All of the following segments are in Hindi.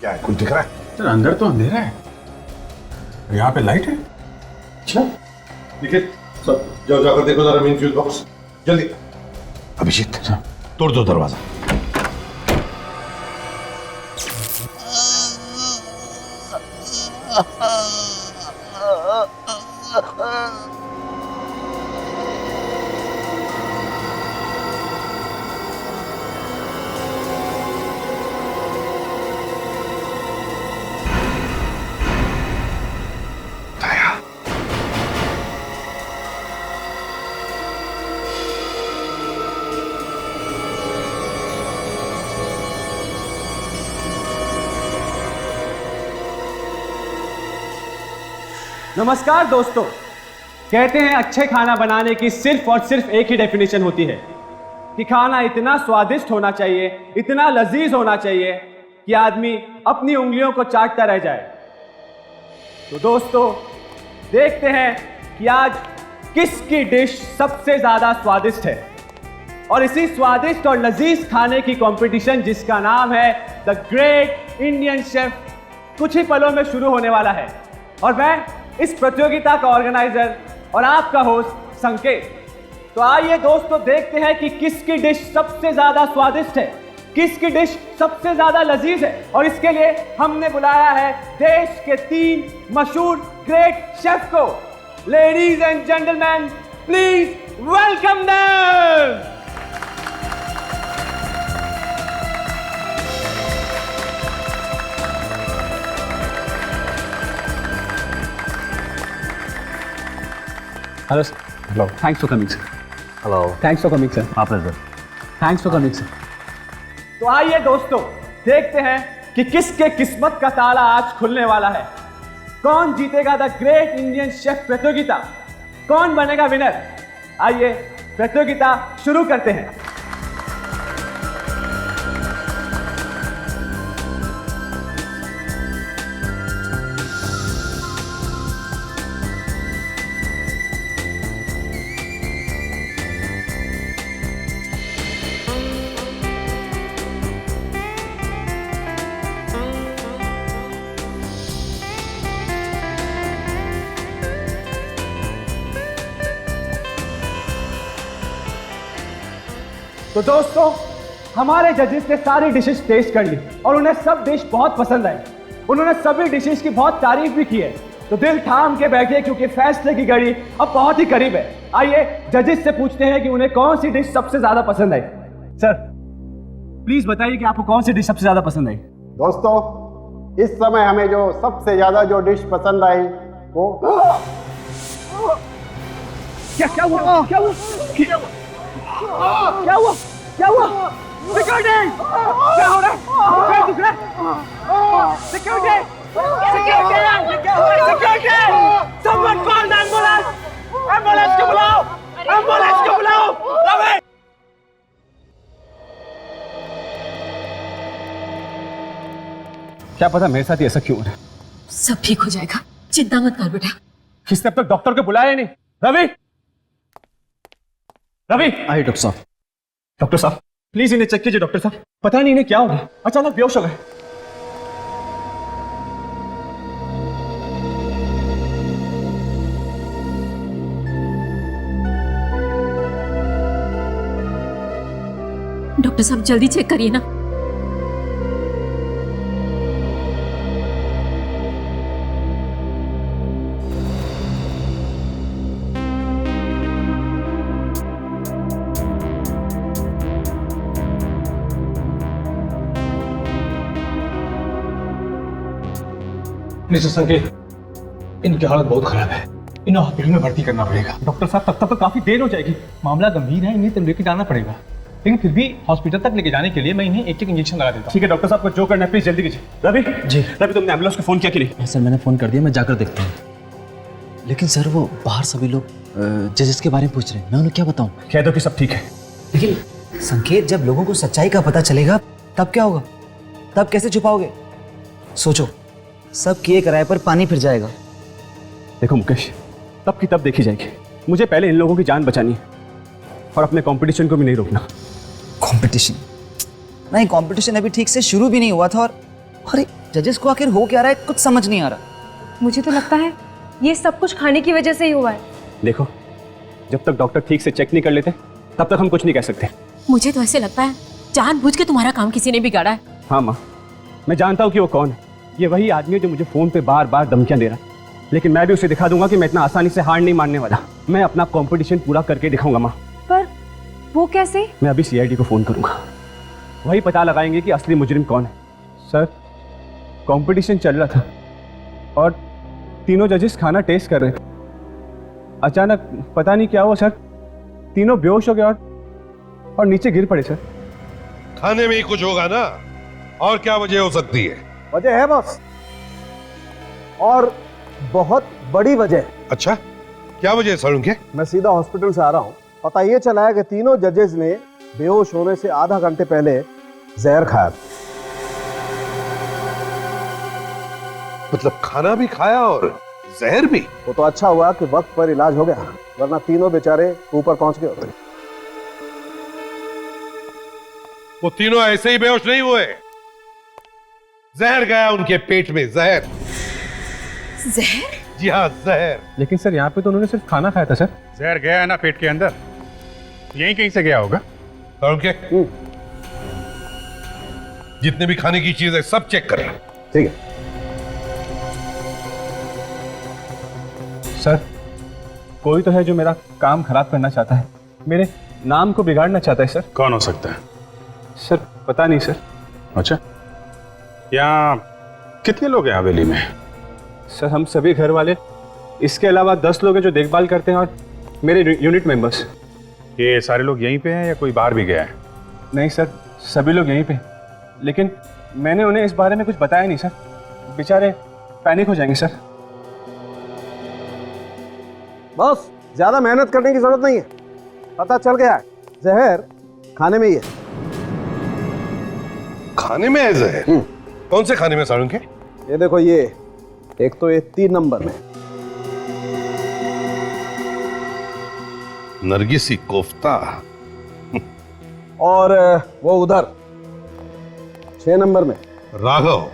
क्या है, कुछ दिख रहा है? सर अंदर तो अंधेरा है, यहाँ पे लाइट है। अच्छा निखिल, सब जाओ जाकर देखो जरा मेन फ्यूज बॉक्स, जल्दी। अभिजीत तोड़ दो दरवाजा। नमस्कार दोस्तों, कहते हैं अच्छे खाना बनाने की सिर्फ और सिर्फ एक ही डेफिनेशन होती है कि खाना इतना स्वादिष्ट होना चाहिए, इतना लजीज होना चाहिए कि आदमी अपनी उंगलियों को चाटता रह जाए। तो दोस्तों देखते हैं कि आज किसकी डिश सबसे ज्यादा स्वादिष्ट है, और इसी स्वादिष्ट और लजीज खाने की कंपटीशन जिसका नाम है द ग्रेट इंडियन शेफ कुछ ही पलों में शुरू होने वाला है। और मैं इस प्रतियोगिता का ऑर्गेनाइजर और आपका होस्ट संकेत। तो आइए दोस्तों देखते हैं कि किसकी डिश सबसे ज्यादा स्वादिष्ट है, किसकी डिश सबसे ज्यादा लजीज है। और इसके लिए हमने बुलाया है देश के 3 मशहूर ग्रेट शेफ को। Ladies and gentleman, please welcome them. Hello, sir. Hello. Thanks for coming, sir. Hello. Thanks for coming, sir. My pleasure. Thanks for coming, sir. तो आइए दोस्तों देखते हैं कि किसके किस्मत का ताला आज खुलने वाला है। कौन जीतेगा द ग्रेट इंडियन शेफ प्रतियोगिता, कौन बनेगा विनर। आइए प्रतियोगिता शुरू करते हैं। तो दोस्तों हमारे जजेस ने सारी डिशेस टेस्ट कर ली और उन्हें सब डिश बहुत पसंद आई। उन्होंने सभी डिशेस की बहुत तारीफ भी की है। तो दिल थाम के बैठे क्योंकि फैसले की घड़ी अब बहुत ही करीब है। आइए जजेस से पूछते हैं कि उन्हें कौन सी डिश सबसे ज्यादा पसंद आई। सर प्लीज बताइए कि आपको कौन सी डिश सबसे ज्यादा पसंद आई। दोस्तों इस समय हमें जो सबसे ज्यादा जो डिश पसंद आई वो क्या हुआ क्या हुआ क्या हुआ क्या हुआ? सिक्योरिटी क्या हो रहा है? क्या दुख रहा है? Security security someone call the ambulance, ambulance को बुलाओ, एम्बुलेंस को बुलाओ। रवि क्या पता मेरे साथ ही ऐसा क्यों हो रहा है। सब ठीक हो जाएगा, चिंता मत कर बेटा। किसने अब तक डॉक्टर को बुलाया नहीं? रवि रवि आइए डॉक्टर साहब। डॉक्टर साहब प्लीज इन्हें चेक कीजिए। डॉक्टर साहब पता नहीं इन्हें क्या हो गया, अचानक बेहोश हो गए। डॉक्टर साहब जल्दी चेक करिए ना। मिस्टर संकेत, इनकी हालत बहुत खराब है, इन्हें हॉस्पिटल में भर्ती करना पड़ेगा। डॉक्टर साहब तब तक तो काफी देर हो जाएगी। मामला गंभीर है, इन्हें तो लेके जाना पड़ेगा, लेकिन फिर भी हॉस्पिटल तक लेके जाने के लिए मैं इन्हें एक इंजेक्शन लगा देता हूँ। ठीक है डॉक्टर साहब को जो करना है प्लीज जल्दी कीजिए। रवि जी। रवि तुमने एम्बुलेंस को फोन किया कि नहीं? सर मैंने फ़ोन कर दिया, मैं जाकर देखता हूँ। लेकिन सर वो बाहर सभी लोग जजेस के बारे में पूछ रहे हैं, मैं उन्हें क्या बताऊँ? कह दो कि सब ठीक है। लेकिन संकेत, जब लोगों को सच्चाई का पता चलेगा तब क्या होगा? तब कैसे छुपाओगे? सोचो, सब किए किराए पर पानी फिर जाएगा। देखो मुकेश, तब की तब देखी जाएगी। मुझे पहले इन लोगों की जान बचानी है और अपने कंपटीशन को भी नहीं रोकना। कंपटीशन? नहीं, कंपटीशन अभी ठीक से शुरू भी नहीं हुआ था और अरे जजेस को आखिर हो क्या रहा है कुछ समझ नहीं आ रहा। मुझे तो लगता है ये सब कुछ खाने की वजह से ही हुआ है। देखो, जब तक डॉक्टर ठीक से चेक नहीं कर लेते तब तक हम कुछ नहीं कह सकते। मुझे तो ऐसे लगता है जानबूझ के तुम्हारा काम किसी ने बिगाड़ा है। हाँ माँ, मैं जानता हूँ कि वो कौन है। ये वही आदमी है जो मुझे फोन पे बार बार धमकियां दे रहा है, लेकिन मैं भी उसे दिखा दूंगा कि मैं इतना आसानी से हार नहीं मानने वाला। मैं अपना कंपटीशन पूरा करके दिखाऊंगा माँ। पर वो कैसे? मैं अभी सीआईडी को फोन करूंगा, वही पता लगाएंगे कि असली मुजरिम कौन है। सर, कंपटीशन चल रहा था और तीनों जजेस खाना टेस्ट कर रहे थे। अचानक पता नहीं क्या हुआ सर, तीनों बेहोश हो गए और नीचे गिर पड़े सर। खाने में ही कुछ होगा ना, और क्या वजह हो सकती है? वजह है बॉस, और बहुत बड़ी वजह। अच्छा, क्या वजह है सारुण के? मैं सीधा हॉस्पिटल से आ रहा हूँ। पता ये चला है कि तीनों जजेस ने बेहोश होने से आधा घंटे पहले जहर खाया। मतलब खाना भी खाया और जहर भी? वो तो अच्छा हुआ कि वक्त पर इलाज हो गया, वरना तीनों बेचारे ऊपर पहुंच गए होते। वो तीनों ऐसे ही बेहोश नहीं हुए, जहर गया उनके पेट में। जहर? जहर? जी हाँ, जहर। लेकिन सर यहाँ पे तो उन्होंने सिर्फ खाना खाया था सर। जहर गया है ना पेट के अंदर, यहीं कहीं से गया होगा। सारुण के जितने भी खाने की चीज है सब चेक करें। ठीक है सर, कोई तो है जो मेरा काम खराब करना चाहता है, मेरे नाम को बिगाड़ना चाहता है सर। कौन हो सकता है? सर पता नहीं सर। अच्छा, यहाँ कितने लोग हैं हवेली में? सर हम सभी घर वाले, इसके अलावा 10 लोग हैं जो देखभाल करते हैं और मेरे यूनिट मेंबर्स। ये सारे लोग यहीं पे हैं या कोई बाहर भी गया है? नहीं सर, सभी लोग यहीं पे, लेकिन मैंने उन्हें इस बारे में कुछ बताया नहीं सर, बेचारे पैनिक हो जाएंगे सर। बॉस, ज्यादा मेहनत करने की जरूरत नहीं है, पता चल गया है जहर खाने में ही है। खाने में है जहर? कौन से खाने में सारुण के? ये देखो, ये एक तो ये 3 नंबर में नरगिसी कोफ्ता, और वो उधर 6 नंबर में राघव,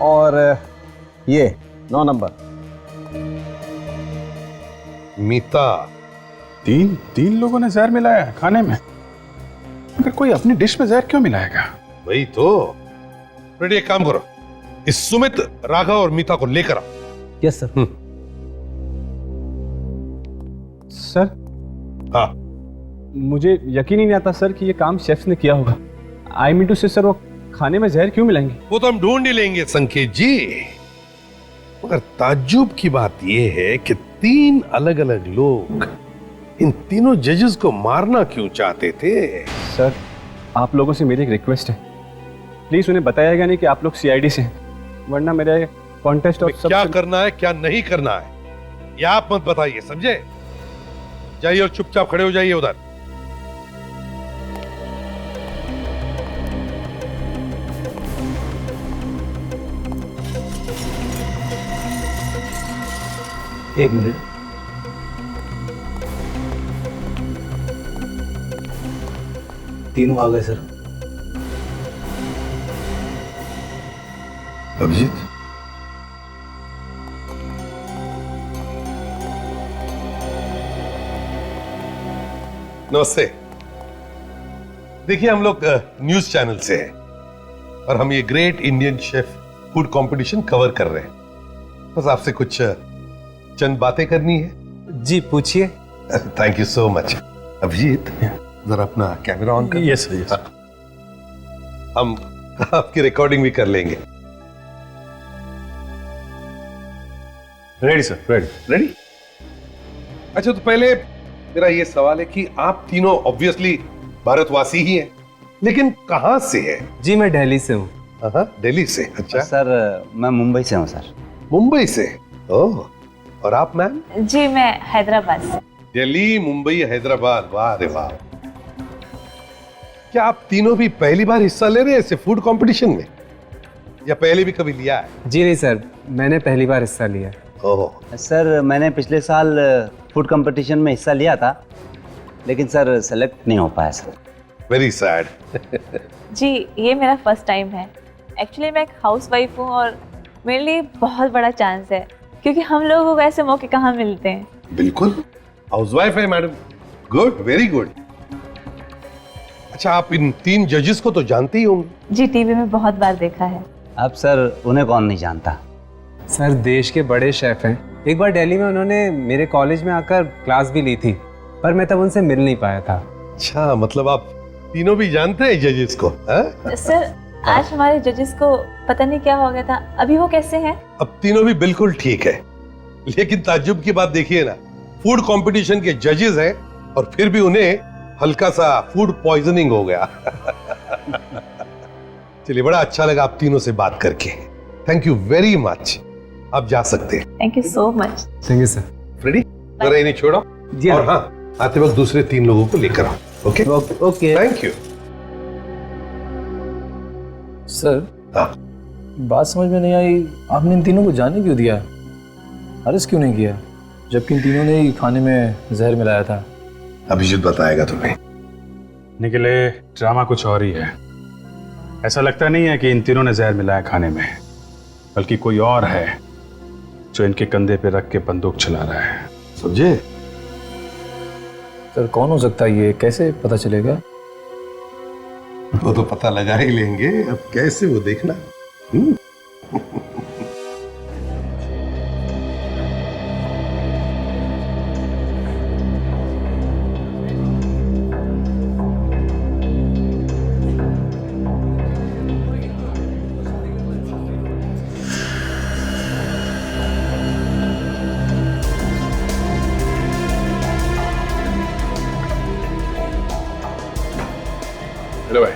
और ये 9 नंबर मीता। तीन लोगों ने जहर मिलाया है खाने में। अगर कोई अपनी डिश में जहर क्यों मिलाएगा? वही तो। रेडी, एक काम करो, इस सुमित, राघव और मीता को लेकर आओ। Yes sir. सर हाँ, मुझे यकीन ही नहीं आता सर कि ये काम शेफ्स ने किया होगा। आई मीन टू से सर, वो खाने में जहर क्यों मिलाएंगे? वो तो हम ढूंढ ही लेंगे संकेत जी, मगर ताज्जुब की बात यह है कि 3 अलग अलग लोग इन तीनों जजेस को मारना क्यों चाहते थे? सर आप लोगों से मेरी एक रिक्वेस्ट है, प्लीज उन्हें बताइएगा नहीं कि आप लोग सीआईडी से हैं, वरना मेरे कॉन्टेस्ट और क्या करना है क्या नहीं करना है ये आप मत बताइए, समझे? जाइए और चुपचाप खड़े हो जाइए उधर। एक मिनट। तीनों आ गए सर। अभिजीत, नमस्ते। देखिए, हम लोग न्यूज चैनल से हैं और हम ये great Indian chef food competition cover कर रहे हैं। बस आपसे कुछ चंद बातें करनी है। जी पूछिए। Thank you so much. Abhijit, जरा अपना कैमरा ऑन कर। Yes yes. हम आपकी रिकॉर्डिंग भी कर लेंगे। Ready sir, ready. रेडी? अच्छा, तो पहले मेरा ये सवाल है कि आप तीनों ऑब्वियसली भारतवासी ही हैं, लेकिन कहां से हैं? जी मैं दिल्ली से हूँ। दिल्ली से? अच्छा सर मैं मुंबई से हूँ सर। मुंबई से? ओह, और आप मैम? जी मैं हैदराबाद से। दिल्ली, मुंबई, हैदराबाद, वाह रे वाह। क्या आप तीनों भी पहली बार हिस्सा ले रहे हैं ऐसे फूड कंपटीशन में, या पहले भी कभी लिया है? जी नहीं सर, मैंने पहली बार हिस्सा लिया। ओह। सर मैंने पिछले साल फूड कंपटीशन में हिस्सा लिया था, लेकिन सर सेलेक्ट नहीं हो पाया सर। Very sad. जी ये मेरा फर्स्ट टाइम है। एक्चुअली मैं एक हाउस वाइफ हूँ और मेरे लिए बहुत बड़ा चांस है, क्योंकि हम लोगों को ऐसे मौके कहाँ मिलते हैं। बिल्कुल, हाउसवाइफ है मैडम। Good, very good. अच्छा, आप इन 3 जजेस को तो जानते ही होंगे। जी टीवी में बहुत बार देखा है। अब सर उन्हें कौन नहीं जानता। सर देश के बड़े शेफ हैं। एक बार दिल्ली में उन्होंने मेरे कॉलेज में आकर क्लास भी ली थी, पर मैं तब उनसे मिल नहीं पाया था। अच्छा, मतलब आप तीनों भी जानते हैं जजेस को? सर आज हमारे जजेस को पता नहीं क्या हो गया था, अभी वो कैसे हैं? अब तीनों भी बिल्कुल ठीक है, लेकिन ताज्जुब की बात देखिए ना, फूड कंपटीशन के जजेस हैं और फिर भी उन्हें हल्का सा फूड पॉइजनिंग हो गया। चलिए, बड़ा अच्छा लगा आप तीनों से बात करके। Thank you very much. आप जा सकते हैं। Thank you so much. Thank you sir. Freddie, जरा इन्हें छोड़ो। जी और हाँ, आते वक्त दूसरे 3 लोगों को लेकर आओ। Okay okay. Thank you. Sir हाँ, बात समझ में नहीं आई, आपने इन तीनों को जाने क्यों दिया? अरेस्ट क्यों नहीं किया, जबकि इन तीनों ने ही खाने में जहर मिलाया था? अभिजीत बताएगा तुम्हें। निकले ड्रामा कुछ और ही है। ऐसा लगता नहीं है कि इन तीनों ने जहर मिलाया खाने में, बल्कि कोई और है जो इनके कंधे पे रख के बंदूक चला रहा है। समझे? सर कौन हो सकता है ये, कैसे पता चलेगा? वो तो पता लगा ही लेंगे, अब कैसे वो देखना। हेलो भाई।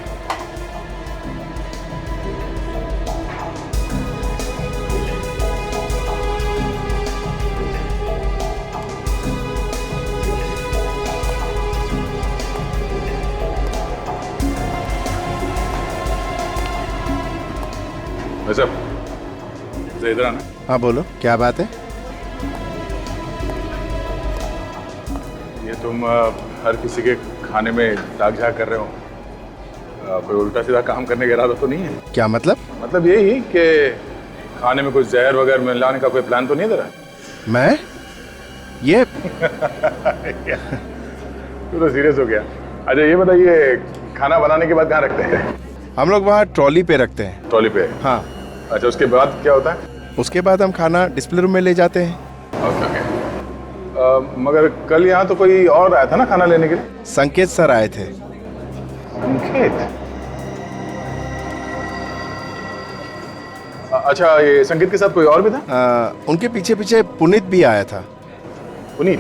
वैसे इधर आना। हाँ बोलो, क्या बात है? ये तुम हर किसी के खाने में दाग झाग कर रहे हो, कोई उल्टा सीधा काम करने का इरादा तो नहीं है? क्या मतलब? मतलब यही कि खाने में कुछ जहर वगैरह मिलाने का कोई प्लान तो नहीं तेरा? मैं ये तू तो सीरियस हो गया। अच्छा ये बताइए, खाना बनाने के बाद कहाँ रखते हैं? हम लोग वहाँ ट्रॉली पे रखते हैं। ट्रॉली पे? हाँ। अच्छा उसके बाद क्या होता है? उसके बाद हम खाना डिस्प्ले रूम में ले जाते हैं। Okay okay. मगर कल यहाँ तो कोई और आया था ना खाना लेने के लिए? संकेत सर आए थे। संकेत? अच्छा, ये संकेत के साथ कोई और भी था? उनके पीछे पीछे पुनीत भी आया था। पुनीत?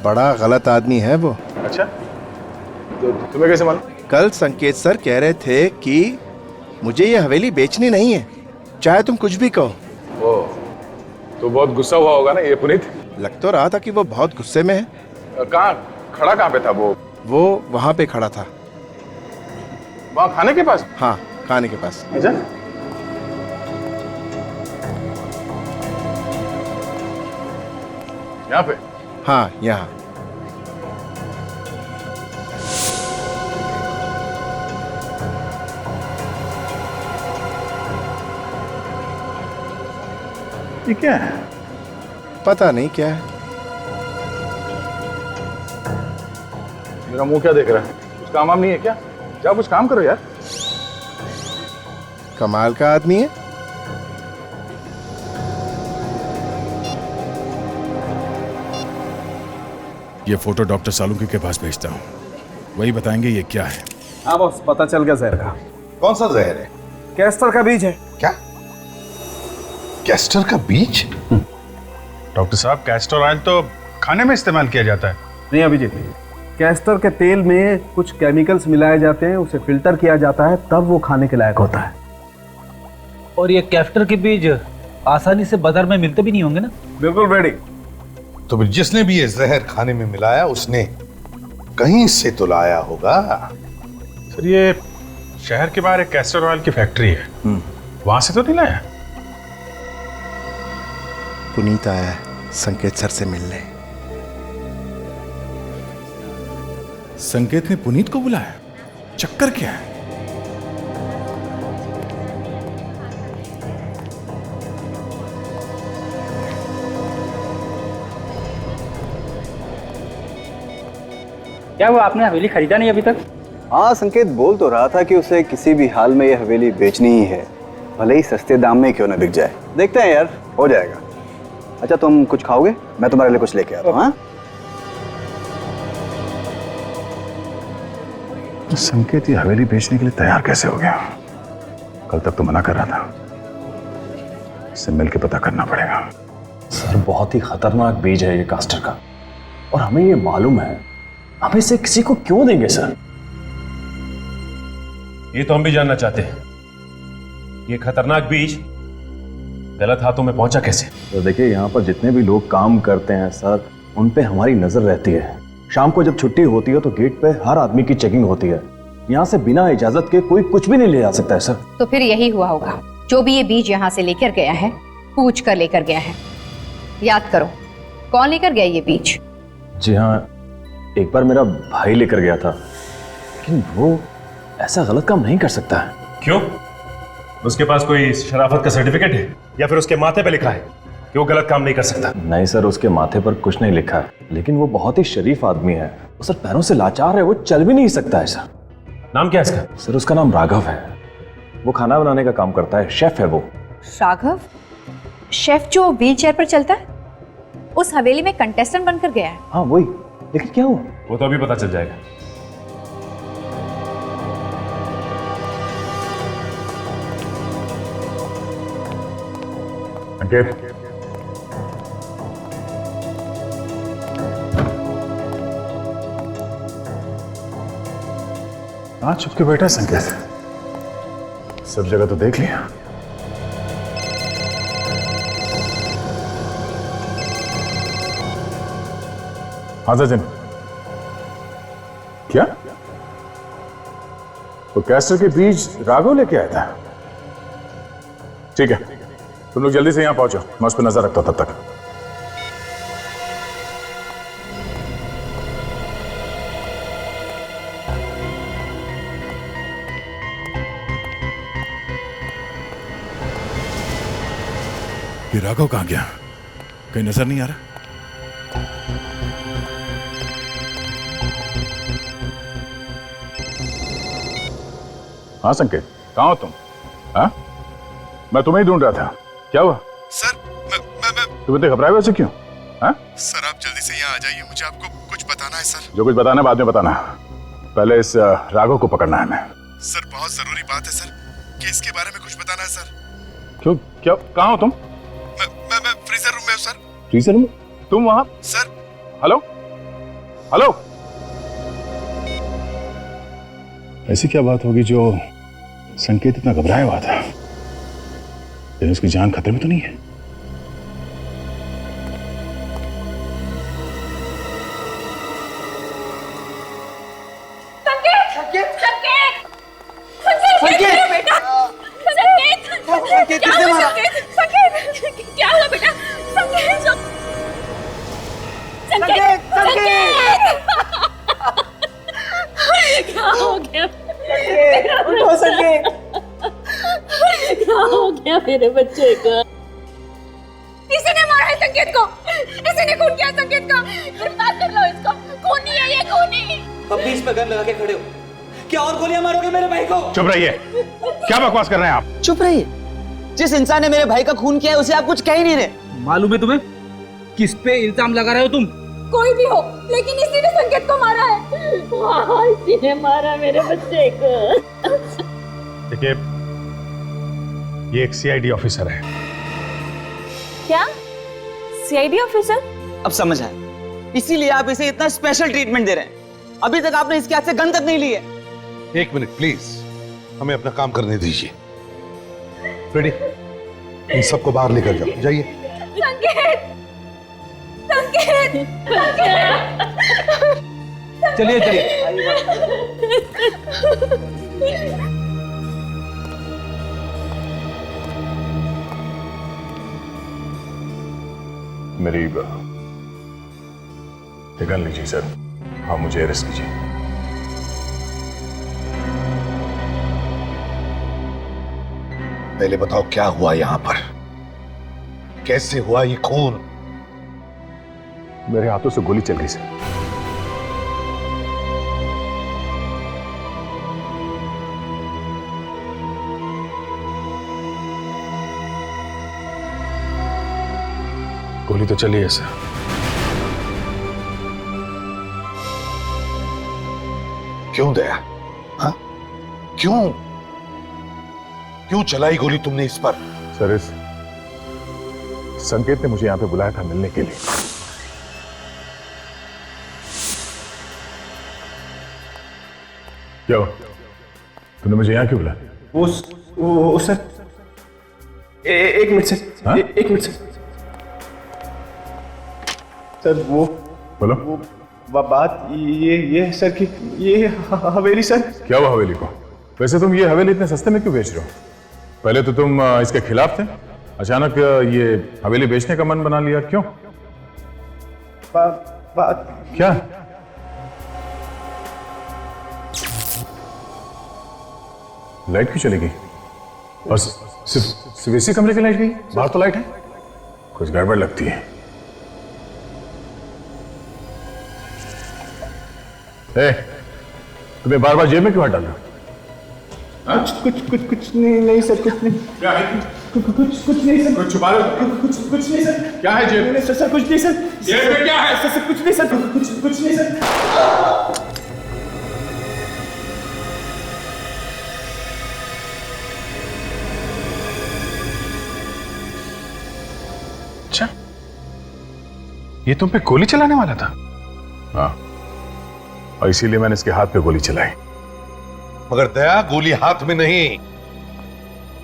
बड़ा गलत आदमी है वो। अच्छा, तो तुम्हें कैसे मालूम? कल संकेत सर कह रहे थे कि मुझे ये हवेली बेचनी नहीं है, चाहे तुम कुछ भी कहो। ओह, तो बहुत गुस्सा हुआ होगा ना ये पुनीत? लग तो रहा था कि वो बहुत गुस्से में है। कहाँ खड़ा, कहाँ पे था वो? वो वहाँ पे खड़ा था। वहाँ खाने के पास? हाँ, खाने के पास। अच्छा, यहाँ पे? हाँ, यहाँ। ये क्या है? पता नहीं क्या है। मेरा मुंह क्या देख रहा है? कुछ काम वाम नहीं है क्या? जाओ कुछ काम करो यार। कमाल का आदमी है। ये फोटो डॉक्टर सालुंकी के पास भेजता हूँ, वही बताएंगे ये क्या है। हाँ बॉस, पता चल गया जहर का। कौन सा जहर है? कैस्टर का बीज है। क्या? कैस्टर का बीज? डॉक्टर साहब, कैस्टर ऑयल तो खाने में इस्तेमाल किया जाता है। नहीं अभिजीत, कैस्टर के तेल में कुछ केमिकल्स मिलाए जाते हैं, उसे फिल्टर किया जाता है, तब वो खाने के लायक होता है। और ये कैस्टर के बीज आसानी से बाजार में मिलते भी नहीं होंगे ना? बिल्कुल रेडी। तो फिर जिसने भी ये जहर खाने में मिलाया उसने कहीं से तो लाया होगा। सर ये शहर के बाहर एक कैस्टर ऑयल की फैक्ट्री है, वहां से तो नहीं लाया? पुनीत आया है संकेत सर से मिलने। संकेत ने पुनीत को बुलाया? चक्कर क्या है? क्या हुआ, आपने हवेली खरीदा नहीं अभी तक? हाँ, संकेत बोल तो रहा था कि उसे किसी भी हाल में ये हवेली बेचनी ही है, भले ही सस्ते दाम में क्यों ना बिक जाए। देखते हैं यार, हो जाएगा। अच्छा, तुम कुछ खाओगे? मैं तुम्हारे लिए कुछ लेके आता हूँ। हाँ, संकेत ये हवेली बेचने के लिए तैयार कैसे हो गया? कल तक तो मना कर रहा था। इससे मिलकर पता करना पड़ेगा। सर, बहुत ही खतरनाक बीज है ये कास्टर का, और हमें ये मालूम है। हम इसे किसी को क्यों देंगे सर? ये तो हम भी जानना चाहते हैं। ये खतरनाक बीज गलत हाथों में पहुंचा कैसे? तो देखिए, यहाँ पर जितने भी लोग काम करते हैं सर, उन पे हमारी नजर रहती है। शाम को जब छुट्टी होती है तो गेट पे हर आदमी की चेकिंग होती है। यहाँ से बिना इजाजत के कोई कुछ भी नहीं ले जा सकता है सर। तो फिर यही हुआ होगा। जो भी ये बीज यहाँ से लेकर गया है, पूछ कर लेकर गया है। याद करो, कौन लेकर गया ये बीज? जी हाँ, एक बार मेरा भाई लेकर गया था, लेकिन वो ऐसा गलत काम नहीं कर सकता है। क्यों? उसके पास कोई शराफत का सर्टिफिकेट है या फिर उसके माथे पे लिखा है कि वो गलत काम नहीं कर सकता? नहीं सर, उसके माथे पर कुछ नहीं लिखा है, लेकिन वो बहुत ही शरीफ आदमी है। वो सर पैरों से लाचार है, वो चल भी नहीं सकता है सर। नाम क्या है इसका? सर, उसका नाम राघव है। वो खाना बनाने का काम करता है, शेफ है वो। राघव? शेफ जो व्हील चेयर पर चलता है? उस हवेली में कंटेस्टेंट बनकर गया है? हाँ वही, लेकिन क्या हुआ? वो तो अभी पता चल जाएगा। संकेत, हाँ चुप के बैठा है संकेत। सब जगह तो देख लिया। हाँ सचिन, क्या? तो कैस्टर के बीज राघव लेके आया था? ठीक है, तुम लोग जल्दी से यहां पहुंचो, मैं उस पर नजर रखता हूं तब तक। ये राघव कहां गया? कहीं नजर नहीं आ रहा। हाँ संकेत, कहाँ हो तुम? हाँ, मैं तुम्हें ही ढूंढ रहा था। क्या हुआ? सर, मैं तुम इतने घबराए वैसे क्यों? हाँ? सर, आप जल्दी से यहाँ आ जाइए, मुझे आपको कुछ बताना है सर। जो कुछ बताना है बाद में बताना। पहले इस राघव को पकड़ना है हमें। सर, बहुत जरूरी बात है सर, केस के बारे में कुछ बताना है सर। क्यों? क्या? कहाँ हो तुम? मैं फ्रीजर रूम में हूँ सर। Freezer room? तुम वहां? सर। हेलो हेलो, ऐसी क्या बात होगी जो संकेत इतना घबराया हुआ था? लेकिन उसकी जान खतरे में तो नहीं है? क्या हुआ बेटा? क्या हो गया? क्या हो गया मेरे बच्चे को? किसी ने मारा है संकेत को। किसी ने खून किया संकेत का। गिरफ्तार कर लो इसको। खूनी है ये, खूनी। अब बीच पे गन लगा के खड़े हो, क्या और गोलियां मारोगे मेरे भाई को? चुप रहिए, क्या बकवास कर रहे हैं आप? चुप रहिए। जिस इंसान ने मेरे भाई का खून किया है उसे आप कुछ कह ही नहीं रहे। मालूम है तुम्हें किस पे इल्जाम लगा रहे हो तुम? कोई भी हो, लेकिन इसी ने संकेत को मारा है। हाँ, इसी ने मारा मेरे बच्चे को। देखिए, ये एक सीआईडी ऑफिसर है। क्या? CID officer? अब समझ आया, इसीलिए आप इसे इतना स्पेशल ट्रीटमेंट दे रहे हैं। अभी तक आपने इसके हाथ से गन तक नहीं ली है। एक मिनट प्लीज, हमें अपना काम करने दीजिए। रेडी, इन सबको बाहर लेकर जाओ, जाइए। संकेत, संकेत, चलिए चलिए। मेरी गन लीजिए सर। हाँ, मुझे अरेस्ट कीजिए। पहले बताओ क्या हुआ यहां पर, कैसे हुआ ये खून? मेरे हाथों से गोली चल गई सर। गोली तो चली है सर। क्यों दया? हाँ? क्यों चलाई गोली तुमने इस पर? सर, इस संकेत ने मुझे यहां पे बुलाया था मिलने के लिए। क्या हुआ? तूने मुझे यहां क्यों बुलाया? वो सर, एक मिनट सर। हाँ? एक मिनट सर। सर वो बोलो। वो बात ये है सर कि ये हवेली सर। क्या हुआ हवेली को? वैसे तुम ये हवेली इतने सस्ते में क्यों बेच रहे हो? पहले तो तुम इसके खिलाफ थे, अचानक ये हवेली बेचने का मन बना लिया, क्यों? बात क्या? लाइट क्यों चली गई? और सिर्फ इसी कमरे की लाइट गई? बाहर तो लाइट है। कुछ गड़बड़ लगती है। तुम्हें बार बार जेब में क्यों हाथ डाल रहे हो? कुछ नहीं सर, कुछ नहीं। क्या है? कुछ नहीं सर। कुछ छुपा रहे हो? कुछ नहीं सर। क्या है जेब में? सर कुछ नहीं सर। जेब में क्या है? सर कुछ नहीं सर। कुछ नहीं सर। अच्छा, ये तुम पे गोली चलाने वाला था? हाँ, और इसीलिए मैंने इसके हाथ पे गोली चलाई। मगर दया, गोली हाथ में नहीं,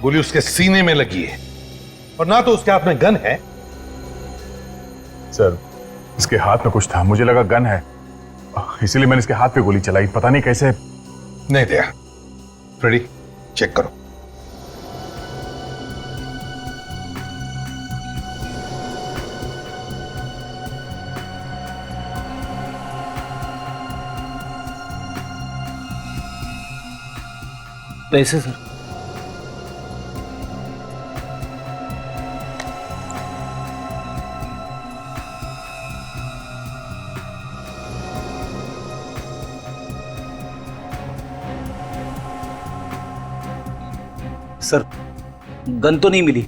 गोली उसके सीने में लगी है, और ना तो उसके हाथ में गन है। सर, इसके हाथ में कुछ था, मुझे लगा गन है, इसीलिए मैंने इसके हाथ पे गोली चलाई। पता नहीं कैसे। नहीं दया, फ्रेडी चेक करो। पैसे सर? सर, गन तो नहीं मिली,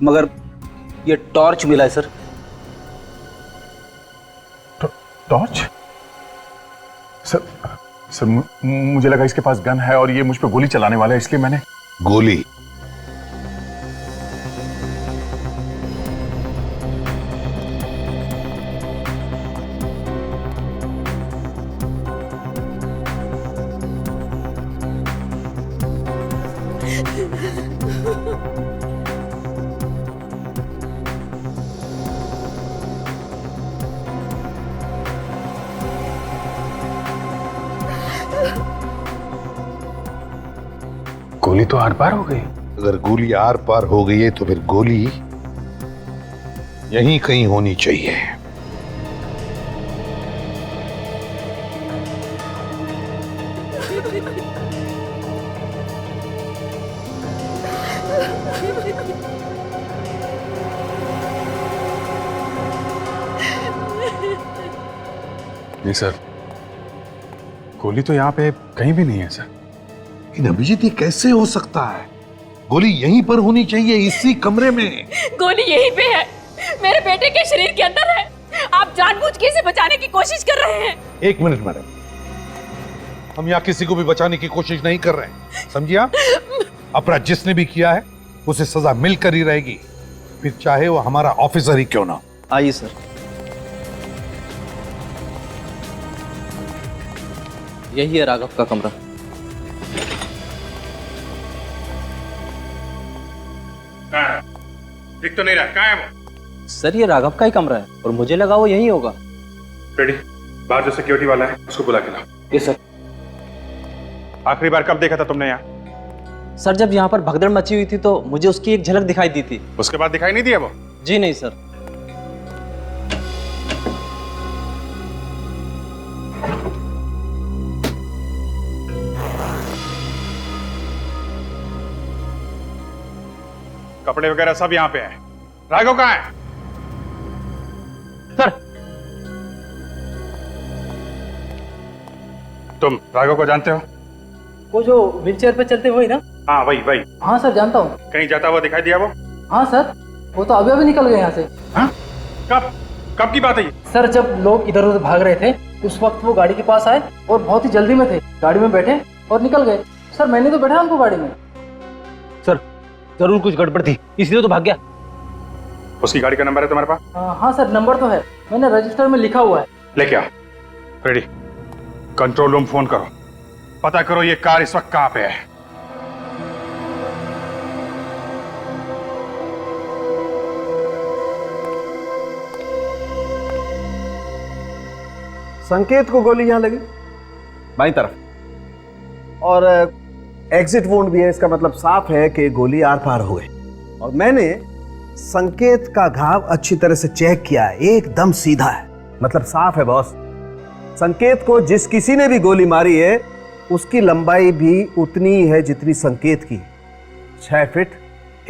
मगर ये टॉर्च मिला है सर। टॉर्च? सर, मुझे लगा इसके पास गन है और ये मुझ पे गोली चलाने वाला है, इसलिए मैंने गोली। गोली तो आर पार हो गई। अगर गोली आर पार हो गई है तो फिर गोली यहीं कहीं होनी चाहिए। नहीं सर, गोली तो यहाँ पे कहीं भी नहीं है सर। अभिजीत, ये कैसे हो सकता है? गोली यहीं पर होनी चाहिए, इसी कमरे में। गोली यहीं पे है, मेरे बेटे के शरीर के अंदर है। आप जानबूझ के इसे बचाने की कोशिश कर रहे हैं। एक मिनट मैडम, हम यहाँ किसी को भी बचाने की कोशिश नहीं कर रहे हैं, समझिए आप? अपराध जिसने भी किया है उसे सजा मिलकर ही रहेगी, फिर चाहे वो हमारा ऑफिसर ही क्यों ना। आइए सर। यही है राघव का कमरा। दिख तो नहीं रहा, कहाँ है वो? सर, ये राघव का ही कमरा है और मुझे लगा वो यही होगा। रेडी, बाहर जो सिक्योरिटी वाला है उसको बुला के लाओ। ये सर। आखिरी बार कब देखा था तुमने यहाँ? सर, जब यहाँ पर भगदड़ मची हुई थी तो मुझे उसकी एक झलक दिखाई दी थी। उसके बाद दिखाई नहीं दिया वो? जी नहीं सर। कपड़े वगैरह सब यहाँ पे हैं। राघव कहाँ है? सर। तुम राघव को जानते हो? वो जो व्हीलचेयर पे चलते वही ना? हाँ वही वही। हाँ सर जानता हूँ। कहीं जाता हुआ दिखाई दिया वो? हाँ सर, वो तो अभी अभी निकल गए यहाँ से। हाँ? कब कब की बात है ये? सर जब लोग इधर उधर भाग रहे थे उस वक्त वो गाड़ी के पास आए और बहुत ही जल्दी में थे, गाड़ी में बैठे और निकल गए। सर मैंने तो बैठा उनको गाड़ी में। सर जरूर कुछ गड़बड़ थी इसलिए तो भाग गया। उसकी गाड़ी का नंबर है तुम्हारे पास? हाँ सर नंबर तो है, मैंने रजिस्टर में लिखा हुआ है। लेके आओ। रेडी। कंट्रोल रूम फोन करो, पता करो ये कार इस वक्त कहाँ पे है। संकेत को गोली यहां लगी बाईं तरफ, और एग्जिट वुंड भी है। इसका मतलब साफ है कि गोली आर पार हो गई। और मैंने संकेत का घाव अच्छी तरह से चेक किया है, एकदम सीधा है, मतलब साफ है बॉस। संकेत को जिस किसी ने भी गोली मारी है उसकी लंबाई भी उतनी ही है जितनी संकेत की, 6 फीट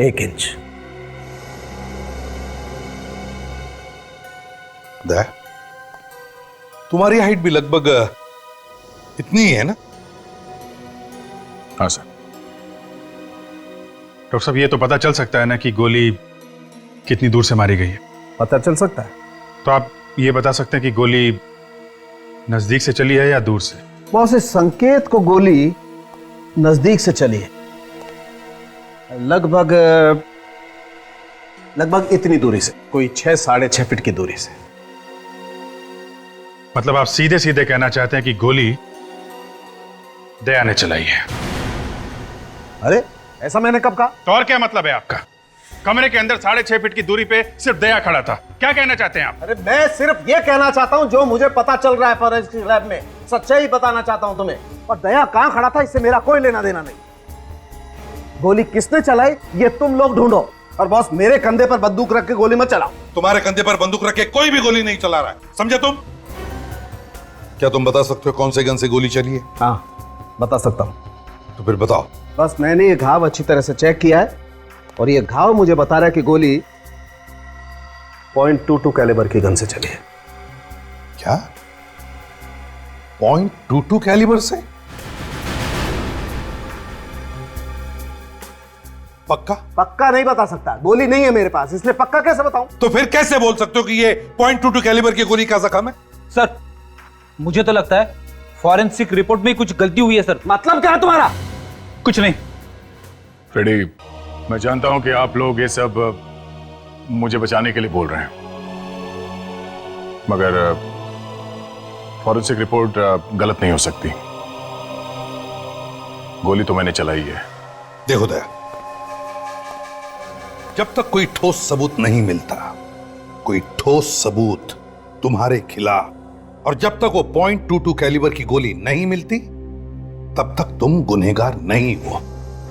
1 इंच। तुम्हारी हाइट भी लगभग इतनी ही है ना? हाँ सर। डॉक्टर साहब ये तो पता चल सकता है ना कि गोली कितनी दूर से मारी गई है? पता चल सकता है। तो आप ये बता सकते हैं कि गोली नजदीक से चली है या दूर से? बॉस इस संकेत को गोली नजदीक से चली है, लगभग इतनी दूरी से, कोई 6 साढ़े 6 फीट की दूरी से। मतलब आप सीधे सीधे कहना चाहते हैं कि गोली दया ने चलाई है? अरे ऐसा मैंने कब कहा? तो और क्या मतलब है आपका? कमरे के अंदर 6.5 फीट की दूरी पे सिर्फ दया खड़ा था, क्या कहना चाहते हैं आप? अरे मैं सिर्फ ये कहना चाहता हूं जो मुझे पता चल रहा है फॉरेंसिक लैब में, सच्चाई बताना चाहता हूं तुम्हें। और दया कहां खड़ा था इससे मेरा कोई लेना देना नहीं। गोली किसने चलाई ये तुम लोग ढूंढो, और बॉस मेरे कंधे पर बंदूक रख के गोली मत चलाओ। तुम्हारे कंधे पर बंदूक रख के कोई भी गोली नहीं चला रहा है, समझे तुम? क्या तुम बता सकते हो कौन से गन से गोली चली है? हाँ बता सकता हूं। तो फिर बताओ। बस मैंने ये घाव अच्छी तरह से चेक किया है और ये घाव मुझे बता रहा है कि गोली .22 कैलिबर की गन से चली है। क्या? .22 कैलिबर से? पक्का? पक्का नहीं बता सकता, गोली नहीं है मेरे पास, इसलिए पक्का कैसे बताऊं? तो फिर कैसे बोल सकते हो कि ये .22 कैलिबर की गोली का जख्म है? सर मुझे तो लगता है फॉरेंसिक रिपोर्ट में कुछ गलती हुई है सर। मतलब क्या है तुम्हारा? कुछ नहीं। फ्रेडी, मैं जानता हूं कि आप लोग ये सब मुझे बचाने के लिए बोल रहे हैं, मगर फॉरेंसिक रिपोर्ट गलत नहीं हो सकती। गोली तो मैंने चलाई है। देखो दया, जब तक कोई ठोस सबूत नहीं मिलता, कोई ठोस सबूत तुम्हारे खिलाफ, और जब तक वो .22 कैलिबर की गोली नहीं मिलती, तब तक तुम गुनहगार नहीं हो,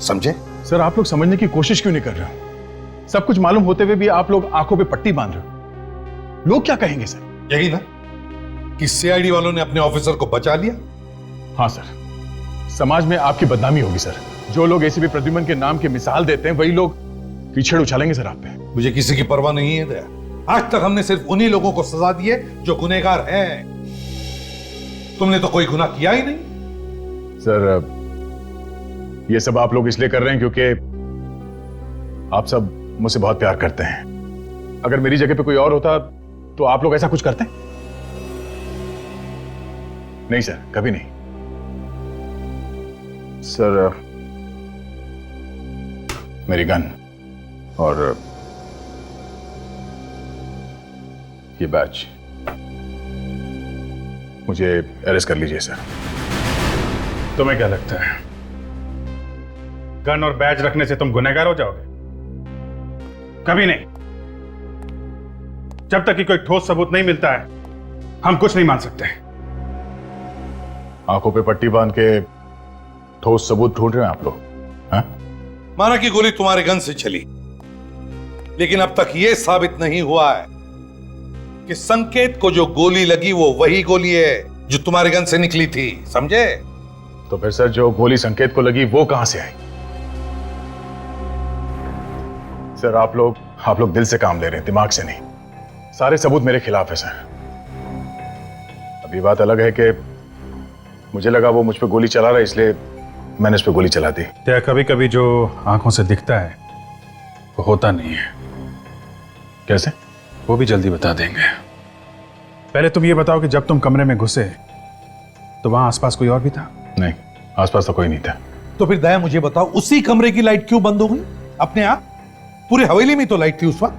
समझे? सर आप लोग समझने की कोशिश क्यों नहीं कर रहे हो? सब कुछ मालूम होते हुए भी आप लोग आंखों पे पट्टी बांध रहे हो। लोग क्या कहेंगे सर? यही ना कि सीआईडी वालों ने अपने ऑफिसर को बचा लिया। हाँ सर, समाज में आपकी बदनामी होगी सर। जो लोग एसीपी प्रद्युमन के नाम की मिसाल देते हैं वही लोग कीचड़ उछालेंगे सर आप पे। मुझे किसी की परवाह नहीं है दया। आज तक हमने सिर्फ उन्हीं लोगों को सजा दी है जो गुनहगार हैं। तुमने तो कोई गुनाह किया ही नहीं। सर ये सब आप लोग इसलिए कर रहे हैं क्योंकि आप सब मुझसे बहुत प्यार करते हैं। अगर मेरी जगह पे कोई और होता तो आप लोग ऐसा कुछ करते? नहीं सर, कभी नहीं। सर मेरी गन और ये बैच, मुझे अरेस्ट कर लीजिए सर। तुम्हें क्या लगता है गन और बैज रखने से तुम गुनहगार हो जाओगे? कभी नहीं। जब तक कि कोई ठोस सबूत नहीं मिलता है हम कुछ नहीं मान सकते। आंखों पे पट्टी बांध के ठोस सबूत ढूंढ रहे हैं आप लोग? हाँ? माना कि गोली तुम्हारे गन से चली, लेकिन अब तक यह साबित नहीं हुआ है कि संकेत को जो गोली लगी वो वही गोली है जो तुम्हारे गन से निकली थी, समझे? तो फिर सर जो गोली संकेत को लगी वो कहां से आई? सर आप लोग दिल से काम ले रहे हैं, दिमाग से नहीं। सारे सबूत मेरे खिलाफ है सर। अभी बात अलग है कि मुझे लगा वो मुझ पे गोली चला रहा है, इसलिए मैंने उस पे गोली चला दी। क्या कभी कभी जो आंखों से दिखता है वो होता नहीं है। कैसे? वो भी जल्दी बता देंगे। पहले तुम ये बताओ कि जब तुम कमरे में घुसे तो वहां आसपास कोई और भी था? नहीं, आसपास तो कोई नहीं था। तो फिर दया मुझे बताओ, उसी कमरे की लाइट क्यों बंद हो गई अपने आप? पूरे हवेली में तो लाइट थी उस वक्त।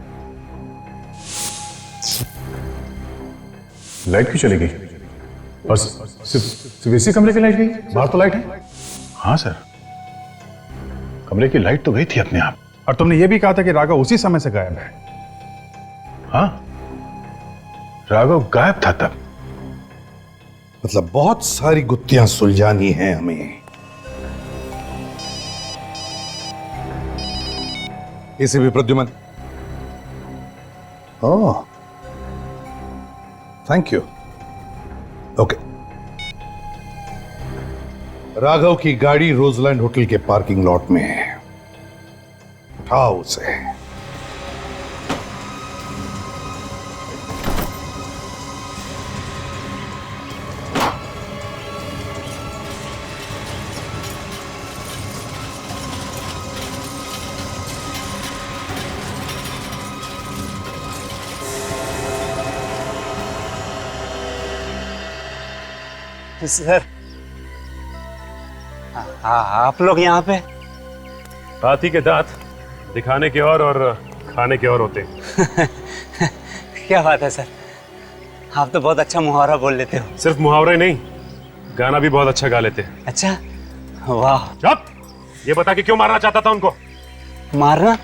लाइट क्यों चली गई? और सिर्फ इसी कमरे की लाइट गई? बाहर तो लाइट है। हाँ सर, कमरे की लाइट तो गई थी अपने आप। और तुमने ये भी कहा था कि राघव उसी समय से गायब है। हाँ, राघव गायब था तब। मतलब बहुत सारी गुत्थियां सुलझानी हैं हमें। इसे भी प्रद्युमन। ओह, थैंक यू। ओके। राघव की गाड़ी रोजलैंड होटल के पार्किंग लॉट में है, उठाओ उसे। सर, आप लोग यहाँ पे? हाथी के दांत दिखाने के और खाने के और होते हैं। क्या बात है सर, आप तो बहुत अच्छा मुहावरा बोल लेते हो। सिर्फ मुहावरे नहीं, गाना भी बहुत अच्छा गा लेते हैं। अच्छा, वाह। चुप! ये बता कि क्यों मारना चाहता था उनको? मारना?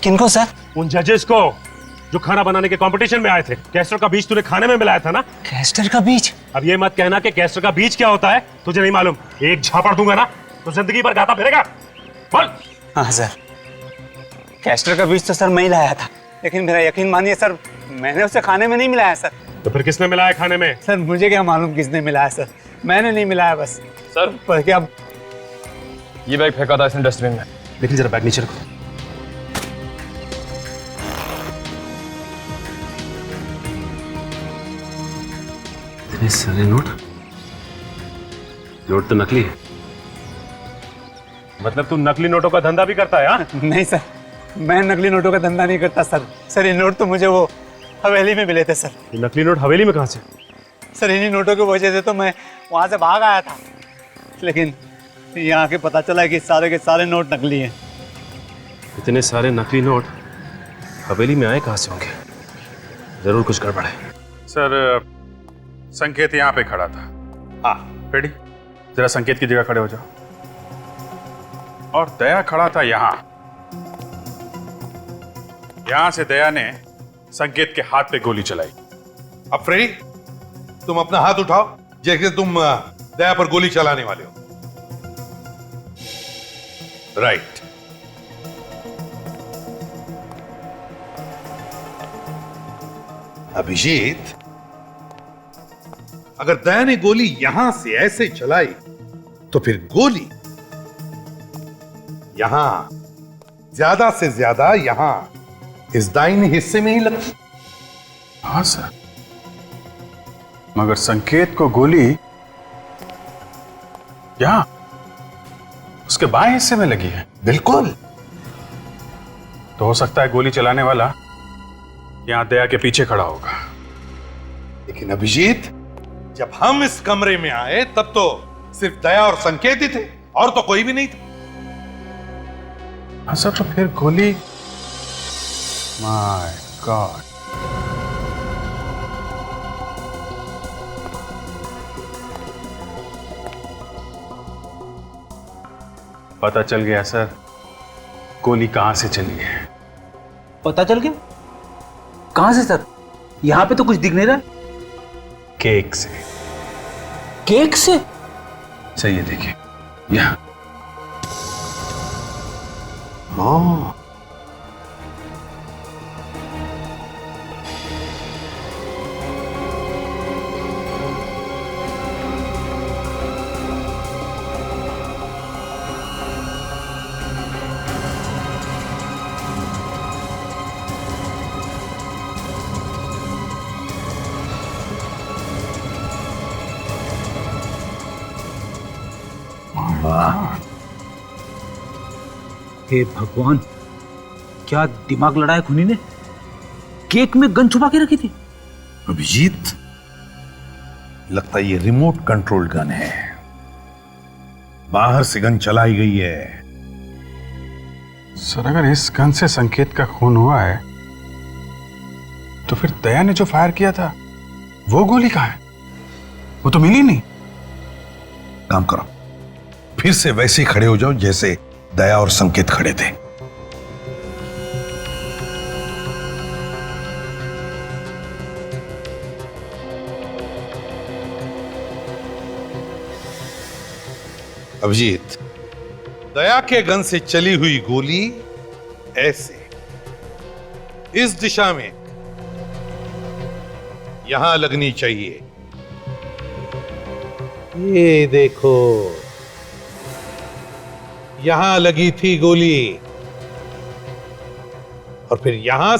किनको सर? उन जजेस को जो खाना बनाने के कंपटीशन में आए थे। कैस्टर का बीज तूने खाने में मिलाया था ना? कैस्टर का बीज? अब ये मत कहना कि कैस्टर का बीज क्या होता है तुझे नहीं मालूम। एक झापड़ दूंगा ना तो जिंदगी भर गाता फिरेगा। बोल। हाँ सर, कैस्टर का बीज तो सर मैं ही लाया था, लेकिन मेरा यकीन मानिए सर, मैंने उसे खाने में नहीं मिलाया सर। तो फिर किसने मिलाया खाने में? सर मुझे क्या मालूम किसने मिलाया सर, मैंने नहीं मिलाया बस। सर पर क्या ये बैग फेंका था इसने डस्टबिन में। लेकिन जरा बैग नीचे रखो। इतने सारे नोट तो नकली है। मतलब तू नकली नोटों का धंधा भी करता है? हाँ? नहीं सर, मैं नकली नोटों का धंधा नहीं करता सर। सर ये नोट तो मुझे वो हवेली में मिले थे सर। ये नकली नोट हवेली में कहाँ से? सर इन्हीं नोटों की वजह से तो मैं वहां से भाग आया था, लेकिन यहाँ के पता चला कि सारे के सारे नोट नकली हैं। इतने सारे नकली नोट हवेली में आए कहाँ से होंगे? जरूर कुछ गड़बड़ है। सर संकेत यहाँ पे खड़ा था। हाँ रेडी, जरा संकेत की जगह खड़े हो जाओ। और दया खड़ा था यहाँ। यहां से दया ने संकेत के हाथ पे गोली चलाई। अब फ्रेडी, तुम अपना हाथ उठाओ जैसे तुम दया पर गोली चलाने वाले हो। राइट। अभिजीत, अगर दया ने गोली यहां से ऐसे चलाई तो फिर गोली यहां, ज्यादा से ज्यादा यहां इस दाहिने हिस्से में ही लगती। हाँ सर, मगर संकेत को गोली यहां उसके बाएं हिस्से में लगी है। बिल्कुल। तो हो सकता है गोली चलाने वाला यहां दया के पीछे खड़ा होगा। लेकिन अभिजीत, जब हम इस कमरे में आए तब तो सिर्फ दया और संकेत ही थे, और तो कोई भी नहीं था। हाँ सर, तो फिर गोली, माय गॉड। पता चल गया सर, गोली कहां से चली है। पता चल गया? कहां से सर? यहां पे तो कुछ दिख नहीं रहा। केक से। केक से? सही है, देखिए यहां। हाँ, हाँ। हे भगवान, क्या दिमाग लड़ाया खूनी ने? केक में गन छुपा के रखी थी। अभिजीत, लगता है ये रिमोट कंट्रोल गन है, बाहर से गन चलाई गई है। सर, अगर इस गन से संकेत का खून हुआ है तो फिर दया ने जो फायर किया था वो गोली कहां है? वो तो मिली नहीं। काम करो, फिर से वैसे ही खड़े हो जाओ जैसे दया और संकेत खड़े थे। अभिजीत, दया के गन से चली हुई गोली ऐसे इस दिशा में यहां लगनी चाहिए। ये देखो, यहां लगी थी गोली, और फिर यहां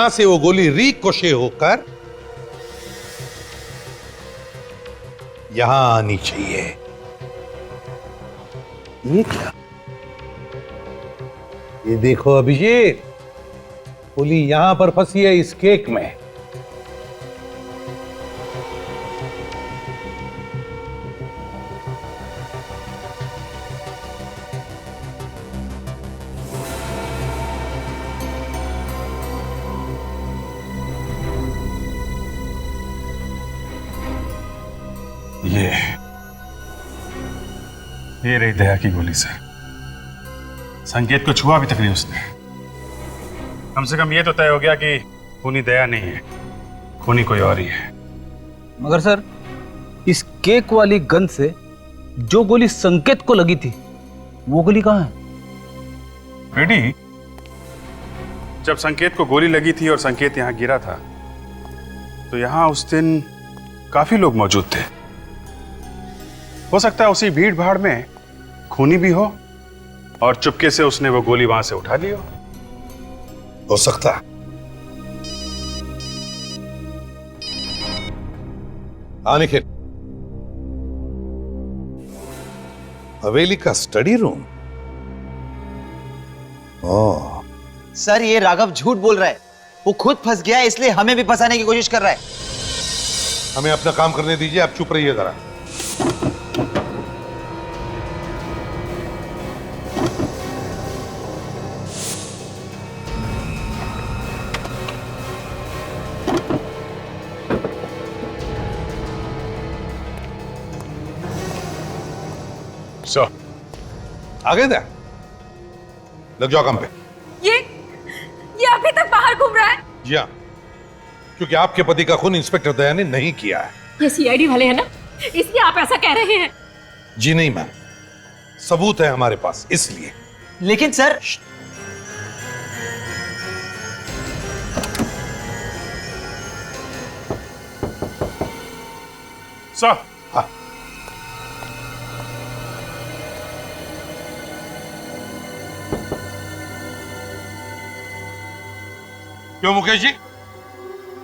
से वो गोली रिकोशे होकर यहां आनी चाहिए। ये क्या? ये देखो अभिजीत, गोली यहां पर फंसी है इस केक में। ये रही दया की गोली सर। संकेत को छुआ भी तक नहीं उसने। कम से कम ये तो तय हो गया कि खूनी दया नहीं है, खूनी कोई और ही है। मगर सर, इस केक वाली गन से जो गोली संकेत को लगी थी वो गोली कहां है? बेटी, जब संकेत को गोली लगी थी और संकेत यहां गिरा था तो यहां उस दिन काफी लोग मौजूद थे। हो सकता है उसी भीड़ भाड़ में खूनी भी हो और चुपके से उसने वो गोली वहां से उठा ली हो सकता। निखिल, हवेली का स्टडी रूम? ओह सर, ये राघव झूठ बोल रहा है। वो खुद फंस गया है, इसलिए हमें भी फंसाने की कोशिश कर रहा है। हमें अपना काम करने दीजिए, आप चुप रहिए जरा। आगे दे, लग जाओ काम पे। ये अभी तक बाहर घूम रहा है? जी हाँ, क्योंकि आपके पति का खून इंस्पेक्टर दया ने नहीं किया है। ये सीआईडी वाले हैं ना, इसलिए आप ऐसा कह रहे हैं? जी नहीं मैम, सबूत है हमारे पास, इसलिए। लेकिन सर, हाँ। क्यों मुकेश जी,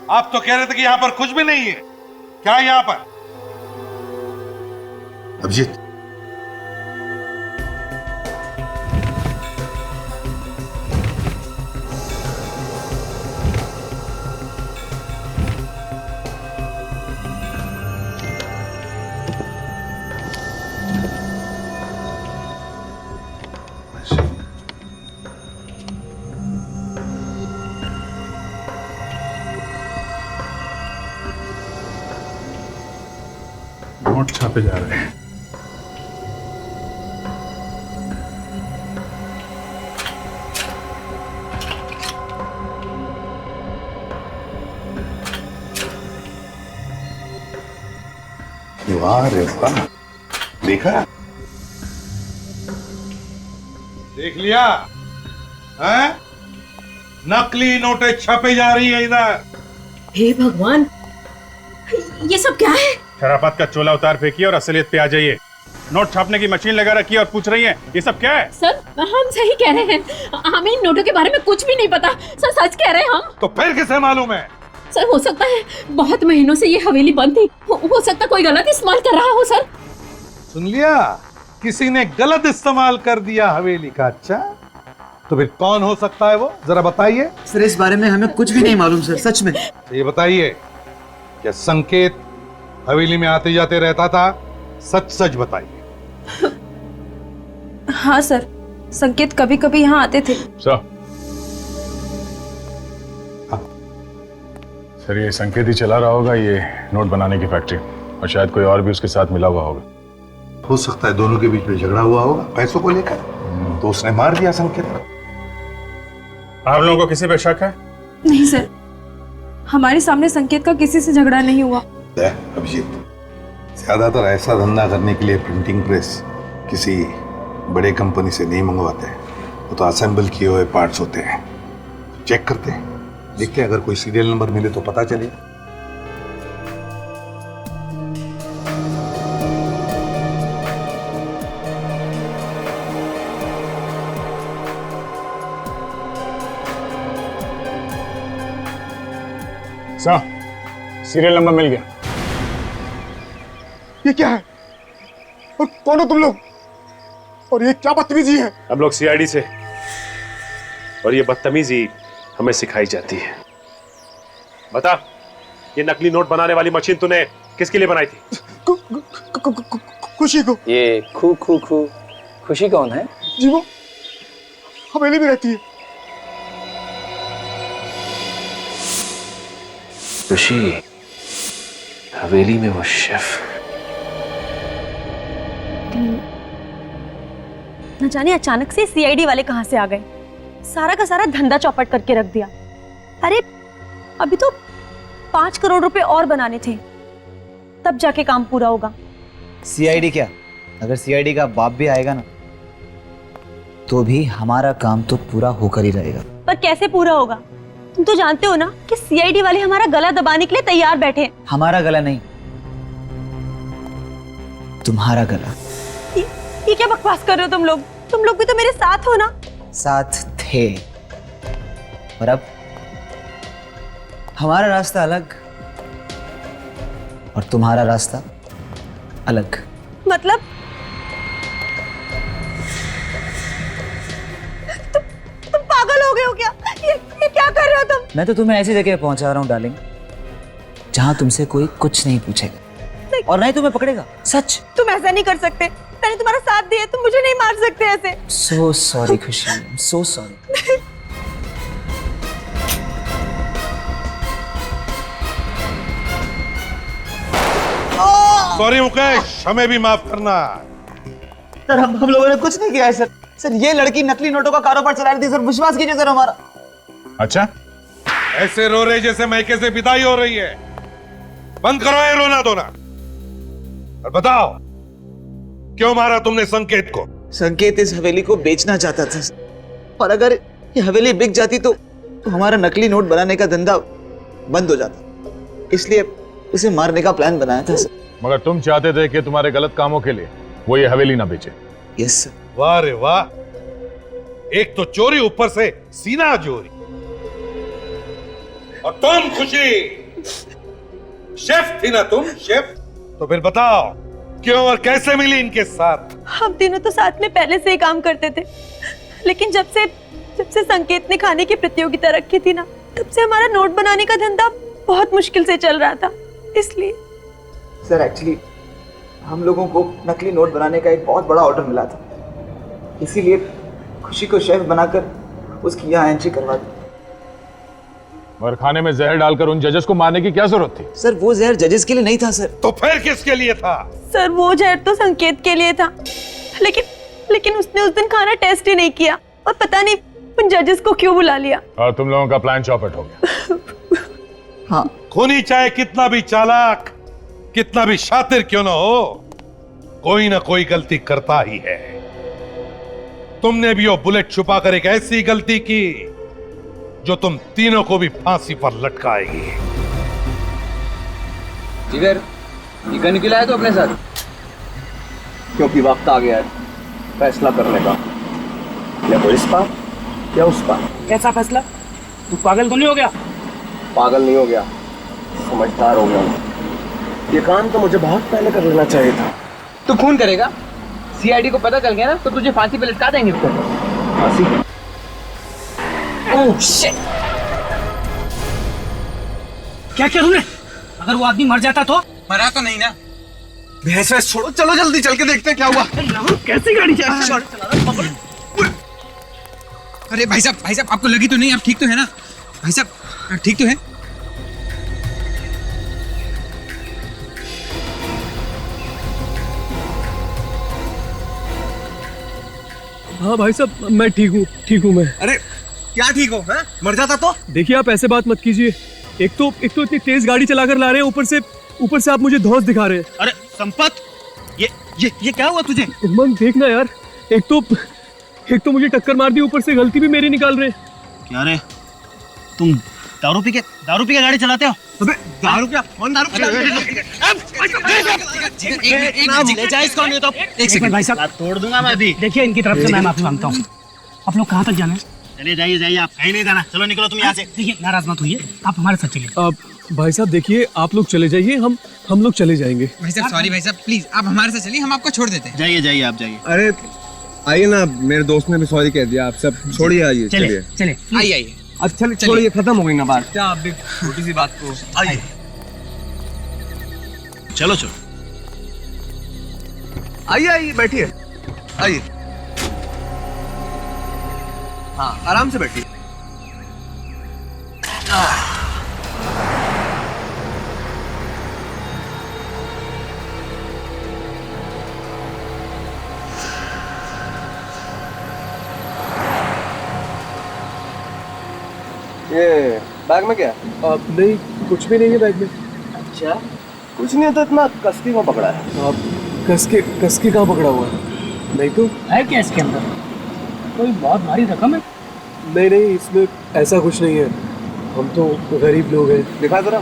आप तो कह रहे थे कि यहां पर कुछ भी नहीं है। क्या है यहां पर? अभिजीत, नोट छापे जा रहे हैं। वाह रे वाह, देखा? देख लिया है? नकली नोटें छपे जा रही है इधर। हे भगवान, ये सब क्या है? शराफत का चोला उतार फेंकिए और असलियत पे आ जाइए। नोट छापने की मशीन लगा रखी है और पूछ रही हैं ये सब क्या है? सर, हम सही कह रहे हैं, हमें इन नोटों के बारे में कुछ भी नहीं पता। सर, सच कह रहे हैं हम। तो फिर किसे मालूम है? सर, हो सकता है बहुत महीनों से ये हवेली बंद थी, हो सकता कोई गलत इस्तेमाल कर रहा हो। सर, सुन लिया, किसी ने गलत इस्तेमाल कर दिया हवेली का। अच्छा, तो फिर कौन हो सकता है वो, जरा बताइए। सर इस बारे में हमें कुछ भी नहीं मालूम सर, सच में। ये बताइए, क्या संकेत हवेली में आते जाते रहता था? सच सच बताइए। हाँ सर, संकेत कभी कभी यहाँ आते थे। सर ये संकेत ही चला रहा होगा ये नोट बनाने की फैक्ट्री, और शायद कोई और भी उसके साथ मिला हुआ होगा। हो सकता है दोनों के बीच में झगड़ा हुआ होगा पैसों को लेकर, तो उसने मार दिया संकेत को। आप लोगों को किसी पे शक है? नहीं सर, हमारे सामने संकेत का किसी से झगड़ा नहीं हुआ। अभिजीत, ज्यादातर ऐसा धंधा करने के लिए प्रिंटिंग प्रेस किसी बड़े कंपनी से नहीं मंगवाते हैं, वो तो असेंबल किए हुए पार्ट्स होते हैं। चेक करते हैं, देखते हैं, अगर कोई सीरियल नंबर मिले तो पता चले। सर सीरियल नंबर मिल गया। ये क्या है और कौन हो तुम लोग, और ये क्या बदतमीजी है? हम लोग सीआईडी से, और ये बदतमीजी हमें सिखाई जाती है। बता, ये नकली नोट बनाने वाली मशीन तूने किसके लिए बनाई थी? खुशी को। ये खू खू खू खुशी कौन है? जी वो हवेली में रहती है। खुशी हवेली में वो शेफ। न जाने अचानक से सीआईडी वाले कहां से आ गए, सारा का सारा धंधा चौपट करके रख दिया। अरे अभी तो 5 करोड़ रुपए और बनाने थे, तब जाके काम पूरा होगा। सीआईडी क्या, अगर सीआईडी का बाप भी आएगा ना तो भी हमारा काम तो पूरा होकर ही रहेगा। पर कैसे पूरा होगा? तुम तो जानते हो ना कि सीआईडी वाले हमारा गला दबाने के लिए तैयार बैठे हैं। हमारा गला नहीं, तुम्हारा गला। ये क्या बकवास कर रहे हो तुम लोग? तुम लोग भी तो मेरे साथ हो ना। साथ थे, और अब हमारा रास्ता अलग और तुम्हारा रास्ता अलग। मतलब तुम पागल हो गए हो क्या? ये क्या कर रहे हो तुम? मैं तो तुम्हें ऐसी जगह पहुंचा रहा हूं डार्लिंग, जहां तुमसे कोई कुछ नहीं पूछेगा और नहीं तुम्हें पकड़ेगा। सच। तुम ऐसा नहीं कर सकते, मैंने तुम्हारा साथ दिया, तुम मुझे नहीं मार सकते ऐसे। सो सॉरी खुशी, सो सॉरी। सॉरी मुकेश, हमें भी माफ करना। सर हम लोगों ने कुछ नहीं किया है सर। सर ये लड़की नकली नोटों का कारोबार चला रही थी सर, विश्वास कीजिए सर हमारा। अच्छा, ऐसे रो रहे जैसे मैके से विदाई हो रही है। बंद करो ये रोना धोना और बताओ, क्यों मारा तुमने संकेत को? संकेत इस हवेली को बेचना चाहता था, और अगर ये हवेली बिक जाती तो हमारा नकली नोट बनाने का धंधा बंद हो जाता, इसलिए उसे मारने का प्लान बनाया था सर। मगर तुम चाहते थे कि तुम्हारे गलत कामों के लिए वो ये हवेली ना बेचे। Yes sir. वाह रे वाह, एक तो चोरी, ऊपर से सीना चोरी। और तुम खुशी, शेफ थी ना तुम, शेफ? तो फिर बताओ क्यों और कैसे मिली इनके साथ? हम तीनों तो साथ में पहले से ही काम करते थे, लेकिन जब से संकेत ने खाने की प्रतियोगिता रखी थी ना, तब से हमारा नोट बनाने का धंधा बहुत मुश्किल से चल रहा था। इसलिए सर एक्चुअली हम लोगों को नकली नोट बनाने का एक बहुत बड़ा ऑर्डर मिला था, इसीलिए खुशी को शेफ बनाकर उसकी यहाँ एंट्री करवा दी। मगर खाने में जहर डालकर उन जजेस को मारने की क्या जरूरत थी? सर वो जहर जजेस के लिए नहीं था सर। तो फिर किसके लिए था? सर वो जहर तो संकेत के लिए था, लेकिन उसने उस दिन खाना टेस्ट ही नहीं किया, और पता नहीं उन जजेस को क्यों बुला लिया। और तुम लोगों का प्लान चौपट हो गया। हाँ। खूनी चाहे कितना भी चालाक, कितना भी शातिर क्यों ना हो, कोई ना कोई गलती करता ही है। तुमने भी वो बुलेट छुपाकर एक ऐसी गलती की जो तुम तीनों को भी फांसी पर लटकाएगी। जिगर, ये गन क्यों लाया तो अपने साथ? क्योंकि वक्त आ गया है फैसला करने का, या तो इस पार या उस पार। कैसा फैसला? तू पागल तो नहीं हो गया? पागल नहीं हो गया, समझदार हो गया। ये काम तो मुझे बहुत पहले कर लेना चाहिए था। तू खून करेगा? सीआईडी को पता चल गया ना तो तुझे फांसी पे लटका देंगे इसको। फांसी? Oh shit! क्या किया तूने? अगर वो आदमी मर जाता तो? मरा तो नहीं ना। भैंस वैस छोड़ो, चलो जल्दी चल के देखते हैं क्या हुआ। कैसी गाड़ी चला रहा है? अरे भाई साहब आपको लगी तो नहीं? आप ठीक तो है ना भाई साहब? ठीक तो है? हाँ भाई साहब मैं ठीक हूँ मैं। अरे क्या ठीक हो? है? मर जाता तो? देखिए आप ऐसे बात मत कीजिए। एक तो इतनी तेज गाड़ी चलाकर ला रहे हैं, ऊपर से आप मुझे धौंस दिखा रहे हैं। अरे संपत, ये क्या हुआ तुझे? उमंग देखना यार, एक तो मुझे टक्कर मार दी, ऊपर से गलती भी मेरी निकाल रहे हैं। क्या रे, तुम दारू पी के गाड़ी चलाते हो? अबे दारू क्या? कौन दारू? एक सेकंड भाई साहब, तोड़ दूंगा मैं अभी। देखिए इनकी तरफ से मैं माफी मांगता हूँ। आप लोग कहाँ तक जाना है? चलिए जाइए, आप कहीं नहीं जाना। चलो निकलो तुम यहाँ से। देखिए नाराज मत होइए, आप हमारे साथ चलिए। भाई साहब देखिए, आप लोग चले जाइए, हम लोग चले जाएंगे। भाई साहब सॉरी भाई साहब, प्लीज आप हमारे साथ चलिए, हम आपको छोड़ देते हैं। जाइए आप जाइए। अरे आइए ना, मेरे दोस्त ने भी सॉरी कह दिया, आप सब छोड़िए, आइए चलिए आइए। अच्छा छोड़िए, खत्म हो गई ना बात। क्या आप भी छोटी सी बात को आइए, चलो आइए बैठिए, आइए। हाँ आराम से बैठिए। ये बैग में क्या? नहीं कुछ भी नहीं है बैग में। अच्छा कुछ नहीं तो इतना कसकी में पकड़ा है? कसके कहाँ पकड़ा हुआ है? नहीं तो है क्या इसके अंदर? कोई बहुत भारी रकम है? नहीं इसमें ऐसा कुछ नहीं है, हम तो गरीब लोग हैं। दिखा जरा,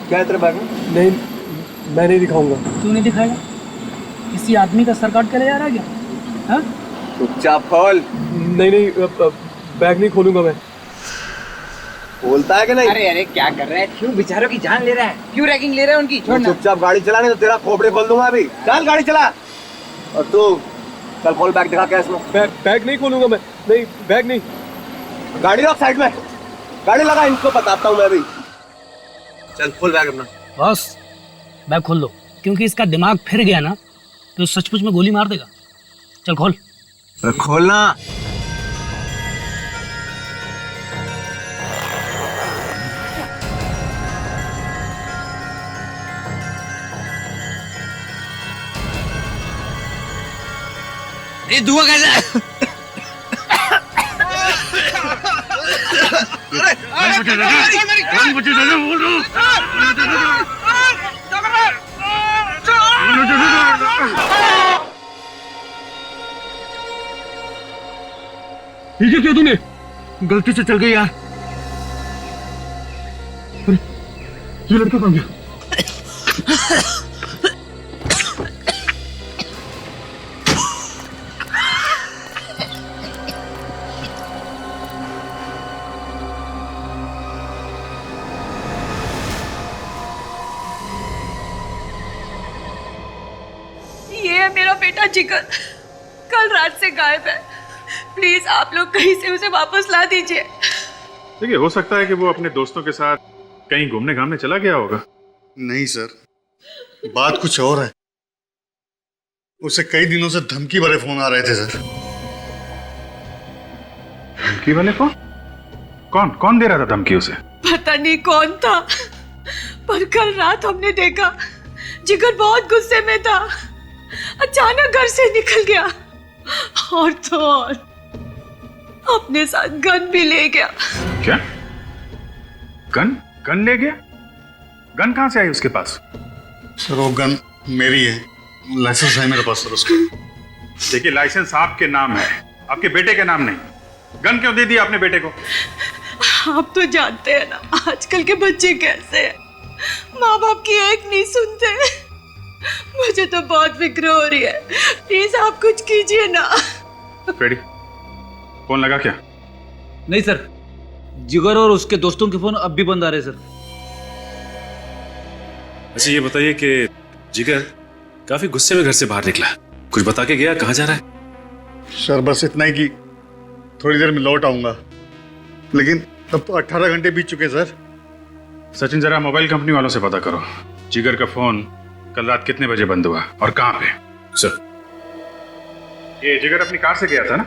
क्या है तेरे बैग में? नहीं मैं नहीं दिखाऊंगा। क्यों नहीं दिखाएगा? किसी आदमी का सर काट के ले जा रहा है क्या? हाँ? चुपचाप खोल। नहीं बैग नहीं खोलूंगा मैं। बोलता है कि नहीं? अरे क्या कर रहा है? क्यों बेचारों की जान ले रहा है? क्यों रैगिंग ले रहा है उनकी? छोड़ना। चुपचाप गाड़ी चला, नहीं तो तेरा खोपड़े खोल दूंगा अभी। चल गाड़ी चला। और तू चल खोल बैग, दिखा क्या इसमें। बैग नहीं खोलूंगा मैं। नहीं बैग नहीं। गाड़ी रख साइड में, गाड़ी लगा, इनको बताता हूँ मैं अभी। चल खोल बैग अपना। बॉस बैग खोल दो, क्योंकि इसका दिमाग फिर गया ना तो सचमुच में गोली मार देगा। चल खोल। खोलना। ये धुआं कैसा? ये क्या तूने? गलती से चल गई यार। ये लड़का कहाँ गया? ये है मेरा बेटा जिगर, कल रात से गायब है। प्लीज आप लोग कहीं से उसे वापस ला दीजिए। देखिए हो सकता है कि वो अपने दोस्तों के साथ कहीं घूमने घामने चला गया होगा। नहीं सर, बात कुछ और है। उसे कई दिनों से धमकी भरे फोन आ रहे थे सर। धमकी वाले फोन? कौन दे रहा था धमकी उसे? पता नहीं कौन था, पर कल रात हमने देखा जिगर बहुत गुस्से में था। अचानक घर से निकल गया और तो और अपने साथ गन भी ले गया। क्या? गन ले गया? गन कहां से आई उसके पास? सर वो गन मेरी है, लाइसेंस है मेरे पास सर उसका। देखिए लाइसेंस आपके नाम है, आपके बेटे के नाम नहीं। गन क्यों दे दी आपने बेटे को? आप तो जानते हैं ना आजकल के बच्चे कैसे हैं, माँ बाप की एक नहीं सुनते। मुझे तो बहुत फिक्र हो रही है, प्लीज आप कुछ कीजिए ना। फ्रेडी फोन लगा क्या? नहीं सर, जिगर और उसके दोस्तों के फोन अब भी बंद आ रहे सर। अच्छा ये बताइए कि जिगर काफी गुस्से में घर से बाहर निकला, कुछ बता के गया? कहाँ जा रहा है? सर बस इतना ही कि थोड़ी देर में लौट आऊंगा, लेकिन अब तो 18 घंटे बीत चुके सर। सचिन, जरा मोबाइल कंपनी वालों से पता करो जिगर का फोन कल रात कितने बजे बंद हुआ और कहाँ पे। सर, ये जिगर अपनी कार से गया था ना?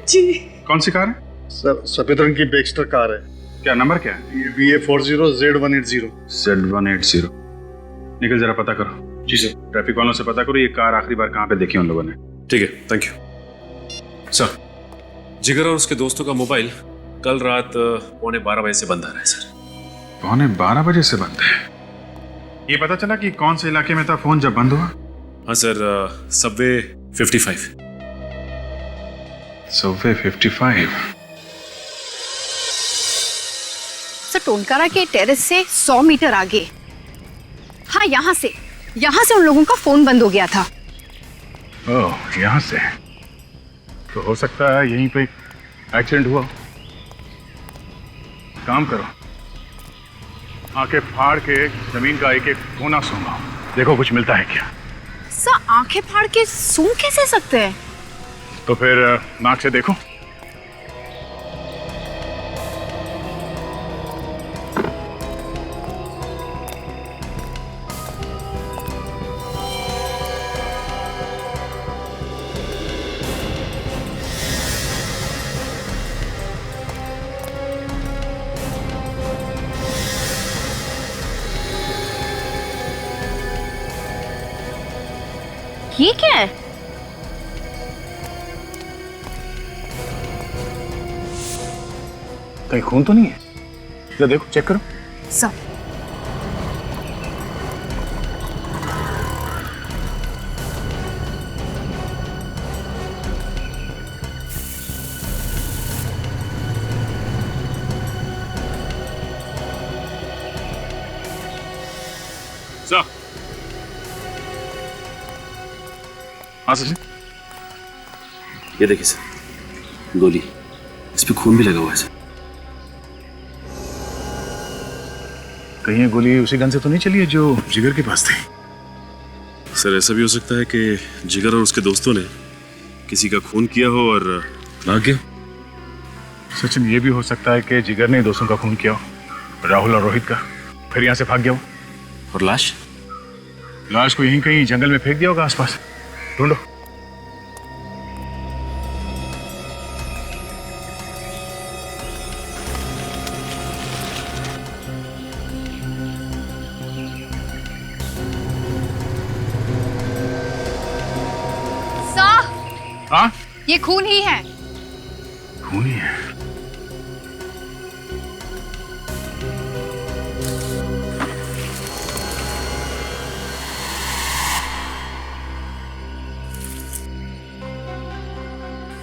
जी। कौन सी कार है? सर सफेद रंग की बेक्स्टर कार है। क्या नंबर क्या है? BA40Z180। Z180। निकल, जरा पता करो। जी सर। ट्रैफिक वालों से पता करो ये कार आखिरी बार कहाँ पे देखी उन लोगों ने। ठीक है, थैंक यू सर। जिगर और उसके दोस्तों का मोबाइल कल रात 11:15 बजे से बंद आ रहा है सर। 11:15 बजे से बंद है? ये पता चला कि कौन से इलाके में था फोन जब बंद हुआ? हाँ सर, सबवे 55। सबवे 55। सर, टोनकारा के टेरेस से 100 मीटर आगे। हाँ, यहाँ से उन लोगों का फोन बंद हो गया था। ओह, यहाँ से तो हो सकता है यहीं पे एक्सीडेंट हुआ। काम करो, आंखें फाड़ के जमीन का एक एक कोना सूंघो, देखो कुछ मिलता है क्या। सर, आंखें फाड़ के सूंघ कैसे सकते हैं? तो फिर नाक से देखो। ये क्या है? कहीं खून तो नहीं है? जरा देखो, चेक करो। सर, हाँ सचिन, ये देखिए सर, गोली, इस पे खून भी लगा हुआ है सर। कहीं ये गोली उसी गन से तो नहीं चली है जो जिगर के पास थी? सर, ऐसा भी हो सकता है कि जिगर और उसके दोस्तों ने किसी का खून किया हो और भाग गया। सचिन, ये भी हो सकता है कि जिगर ने दोस्तों का खून किया हो, राहुल और रोहित का, फिर यहाँ से भाग गया हो। और लाश को यहीं कहीं जंगल में फेंक दिया होगा आसपास, ढूंढो। सर, हाँ, ये खून ही है। खून ही है?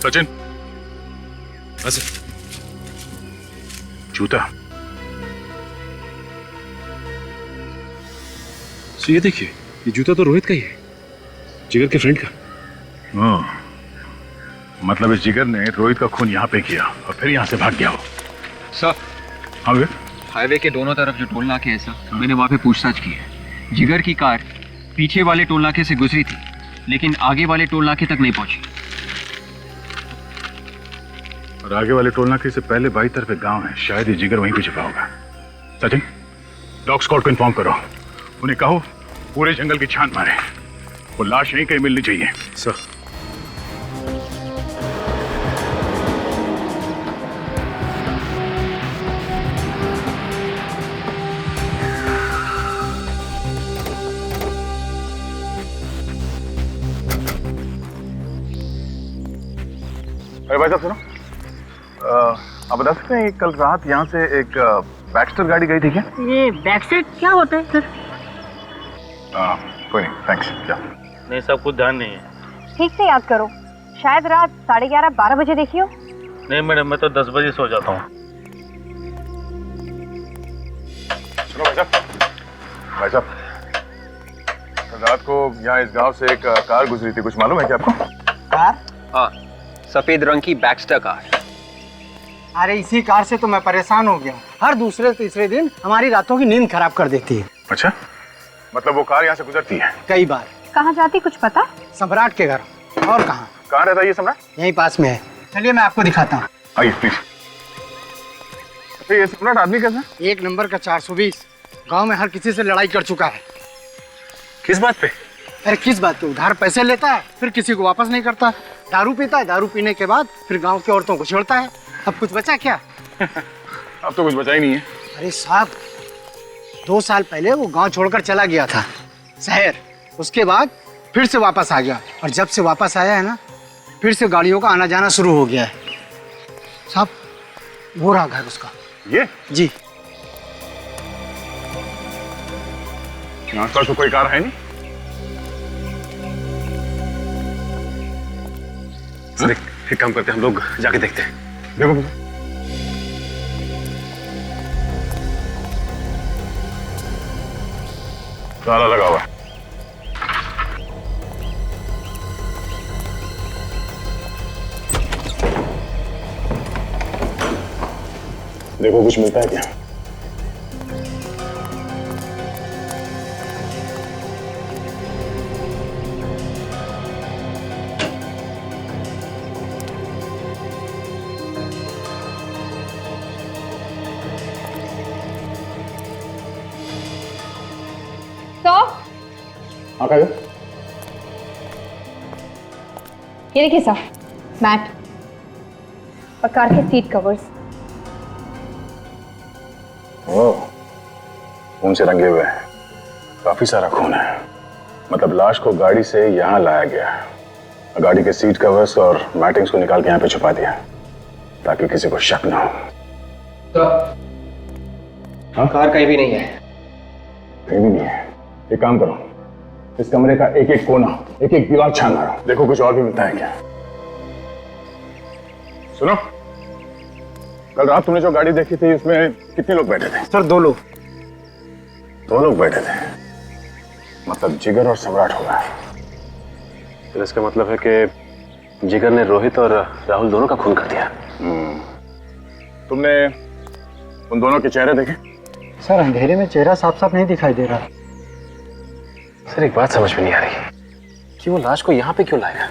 सचिन। हाँ सर। जूता। ये देखिए, ये जूता तो रोहित का ही है, जिगर के फ्रेंड का। मतलब इस जिगर ने रोहित का खून यहाँ पे किया और फिर यहाँ से भाग गया हो। सर, हाँ भैया, हाईवे के दोनों तरफ जो टोल नाके हैं सर, मैंने वहाँ पे पूछताछ की है। जिगर की कार पीछे वाले टोल नाके से गुजरी थी, लेकिन आगे वाले टोल नाके तक नहीं पहुंची। और आगे वाले टोल नाके से पहले बाई तरफ एक गांव है, शायद ये जिगर वहीं पे छिपा होगा। सचिन, डॉग स्क्वाड को इन्फॉर्म करो, उन्हें कहो पूरे जंगल की छान मारे, वो लाश यहीं कहीं मिलनी चाहिए। सर। अरे भाई साहब सुनो, आप बता सकते हैं कल रात यहाँ से एक बैक्स्टर गाड़ी गई थी क्या? ये बैकसेट क्या होता है सर? कोई नहीं, थैंक्स। क्या? नहीं, सब कुछ ध्यान नहीं है। ठीक से याद करो, शायद रात 11:30-12 बजे देखी हो। नहीं मैडम, मैं तो 10 बजे सो जाता हूँ। सुनो भाई साहब, कल रात को यहाँ इस गांव से एक कार गुजरी थी, कुछ मालूम है क्या आपको? कार? हाँ, सफेद रंग की बैक्स्टर कार। अरे इसी कार से तो मैं परेशान हो गया। हर दूसरे तीसरे दिन हमारी रातों की नींद खराब कर देती है। अच्छा, मतलब वो कार यहाँ से गुजरती है? कई बार। कहाँ जाती कुछ पता? सम्राट के घर। और कहाँ कहाँ रहता है ये सम्राट? यहीं पास में है, चलिए मैं आपको दिखाता हूँ। आइए प्लीज। ये सम्राट आदमी कैसा है? 1 नंबर का 420, गांव में हर किसी से लड़ाई कर चुका है। किस बात पे? अरे किस बात पे? उधार पैसे लेता है, फिर किसी को वापस नहीं करता, दारू पीता है, दारू पीने के बाद फिर गांव की औरतों को छेड़ता है। अब कुछ बचा क्या? अब तो कुछ बचा ही नहीं है। अरे साहब, 2 साल पहले वो गांव छोड़कर चला गया था शहर, उसके बाद फिर से वापस आ गया, और जब से वापस आया है ना, फिर से गाड़ियों का आना जाना शुरू हो गया है। साहब, वो रहा घर उसका। ये? जी। आसपास तो कोई कार है नहीं। सर एक काम करते हैं, हम लोग जाके देखते हैं। देखो ताला लगा हुआ है। देखो कुछ मिलता है क्या? तो ये देखिए सर, मैट और कार के सीट कवर्स। ओह, खून से रंगे हुए हैं, काफी सारा खून है। मतलब लाश को गाड़ी से यहाँ लाया गया, गाड़ी के सीट कवर्स और मैटिंग्स को निकाल के यहाँ पे छुपा दिया ताकि किसी को शक ना हो। तो हाँ, कार कहीं भी नहीं है। कहीं भी नहीं है। एक काम करो, इस कमरे का एक एक कोना, एक एक दीवार छान मारो, देखो कुछ और भी मिलता है क्या। सुनो, कल रात तुमने जो गाड़ी देखी थी इसमें कितने लोग बैठे थे? सर 2 लोग। 2 लोग बैठे थे, मतलब जिगर और सम्राट होगा। तो इसका मतलब है कि जिगर ने रोहित और राहुल दोनों का खून कर दिया। तुमने उन दोनों के चेहरे देखे? सर अंधेरे में चेहरा साफ साफ नहीं दिखाई दे रहा। सर एक बात समझ में नहीं आ रही कि वो लाश को यहाँ पे क्यों लाया?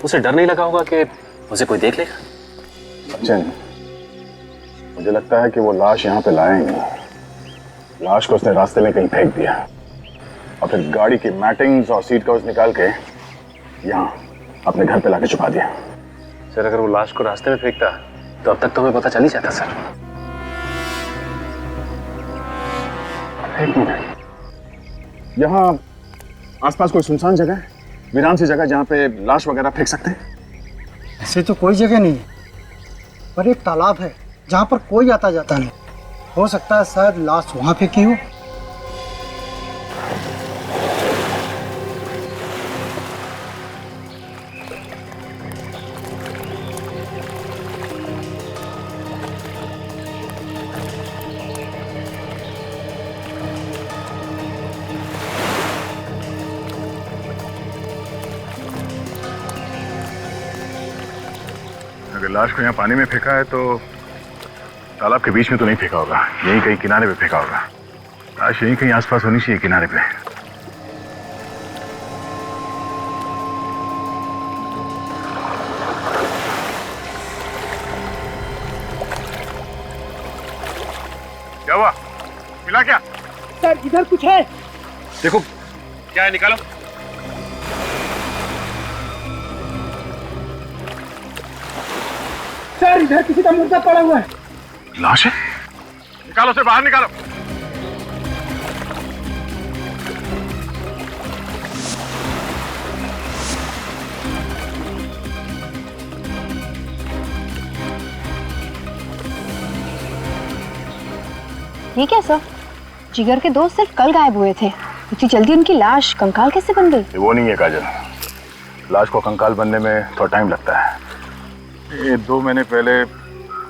उसे डर नहीं लगा होगा कि उसे कोई देख लेगा? सचिन, मुझे लगता है कि वो लाश यहाँ पे लाया ही नहीं, लाश को उसने रास्ते में कहीं फेंक दिया और फिर गाड़ी की मैटिंग्स और सीट कवर्स निकाल के यहाँ अपने घर पे लाके छुपा दिया। सर अगर वो लाश को रास्ते में फेंकता तो अब तक तो हमें पता चल ही जाता। सर एक मिनट, यहाँ आसपास कोई सुनसान जगह है, वीरान सी जगह जहाँ पे लाश वगैरह फेंक सकते हैं? ऐसे तो कोई जगह नहीं है, पर एक तालाब है जहाँ पर कोई आता जाता नहीं। हो सकता है शायद लाश वहाँ फेंकी हो। अगर लाश को यहाँ पानी में फेंका है तो तालाब के बीच में तो नहीं फेंका होगा, यहीं कहीं किनारे पे फेंका होगा। लाश यहीं कहीं आसपास होनी चाहिए किनारे पे। क्या हुआ? मिला क्या? सर इधर कुछ है। देखो क्या है, निकालो। सर इधर किसी का मुर्दा पड़ा हुआ है। लाश है? निकालो, उसे बाहर निकालो। ये क्या सर? जिगर के दोस्त सिर्फ कल गायब हुए थे, इतनी जल्दी उनकी लाश कंकाल कैसे बन गई? वो नहीं है काजल, लाश को कंकाल बनने में थोड़ा टाइम लगता है। ये 2 महीने पहले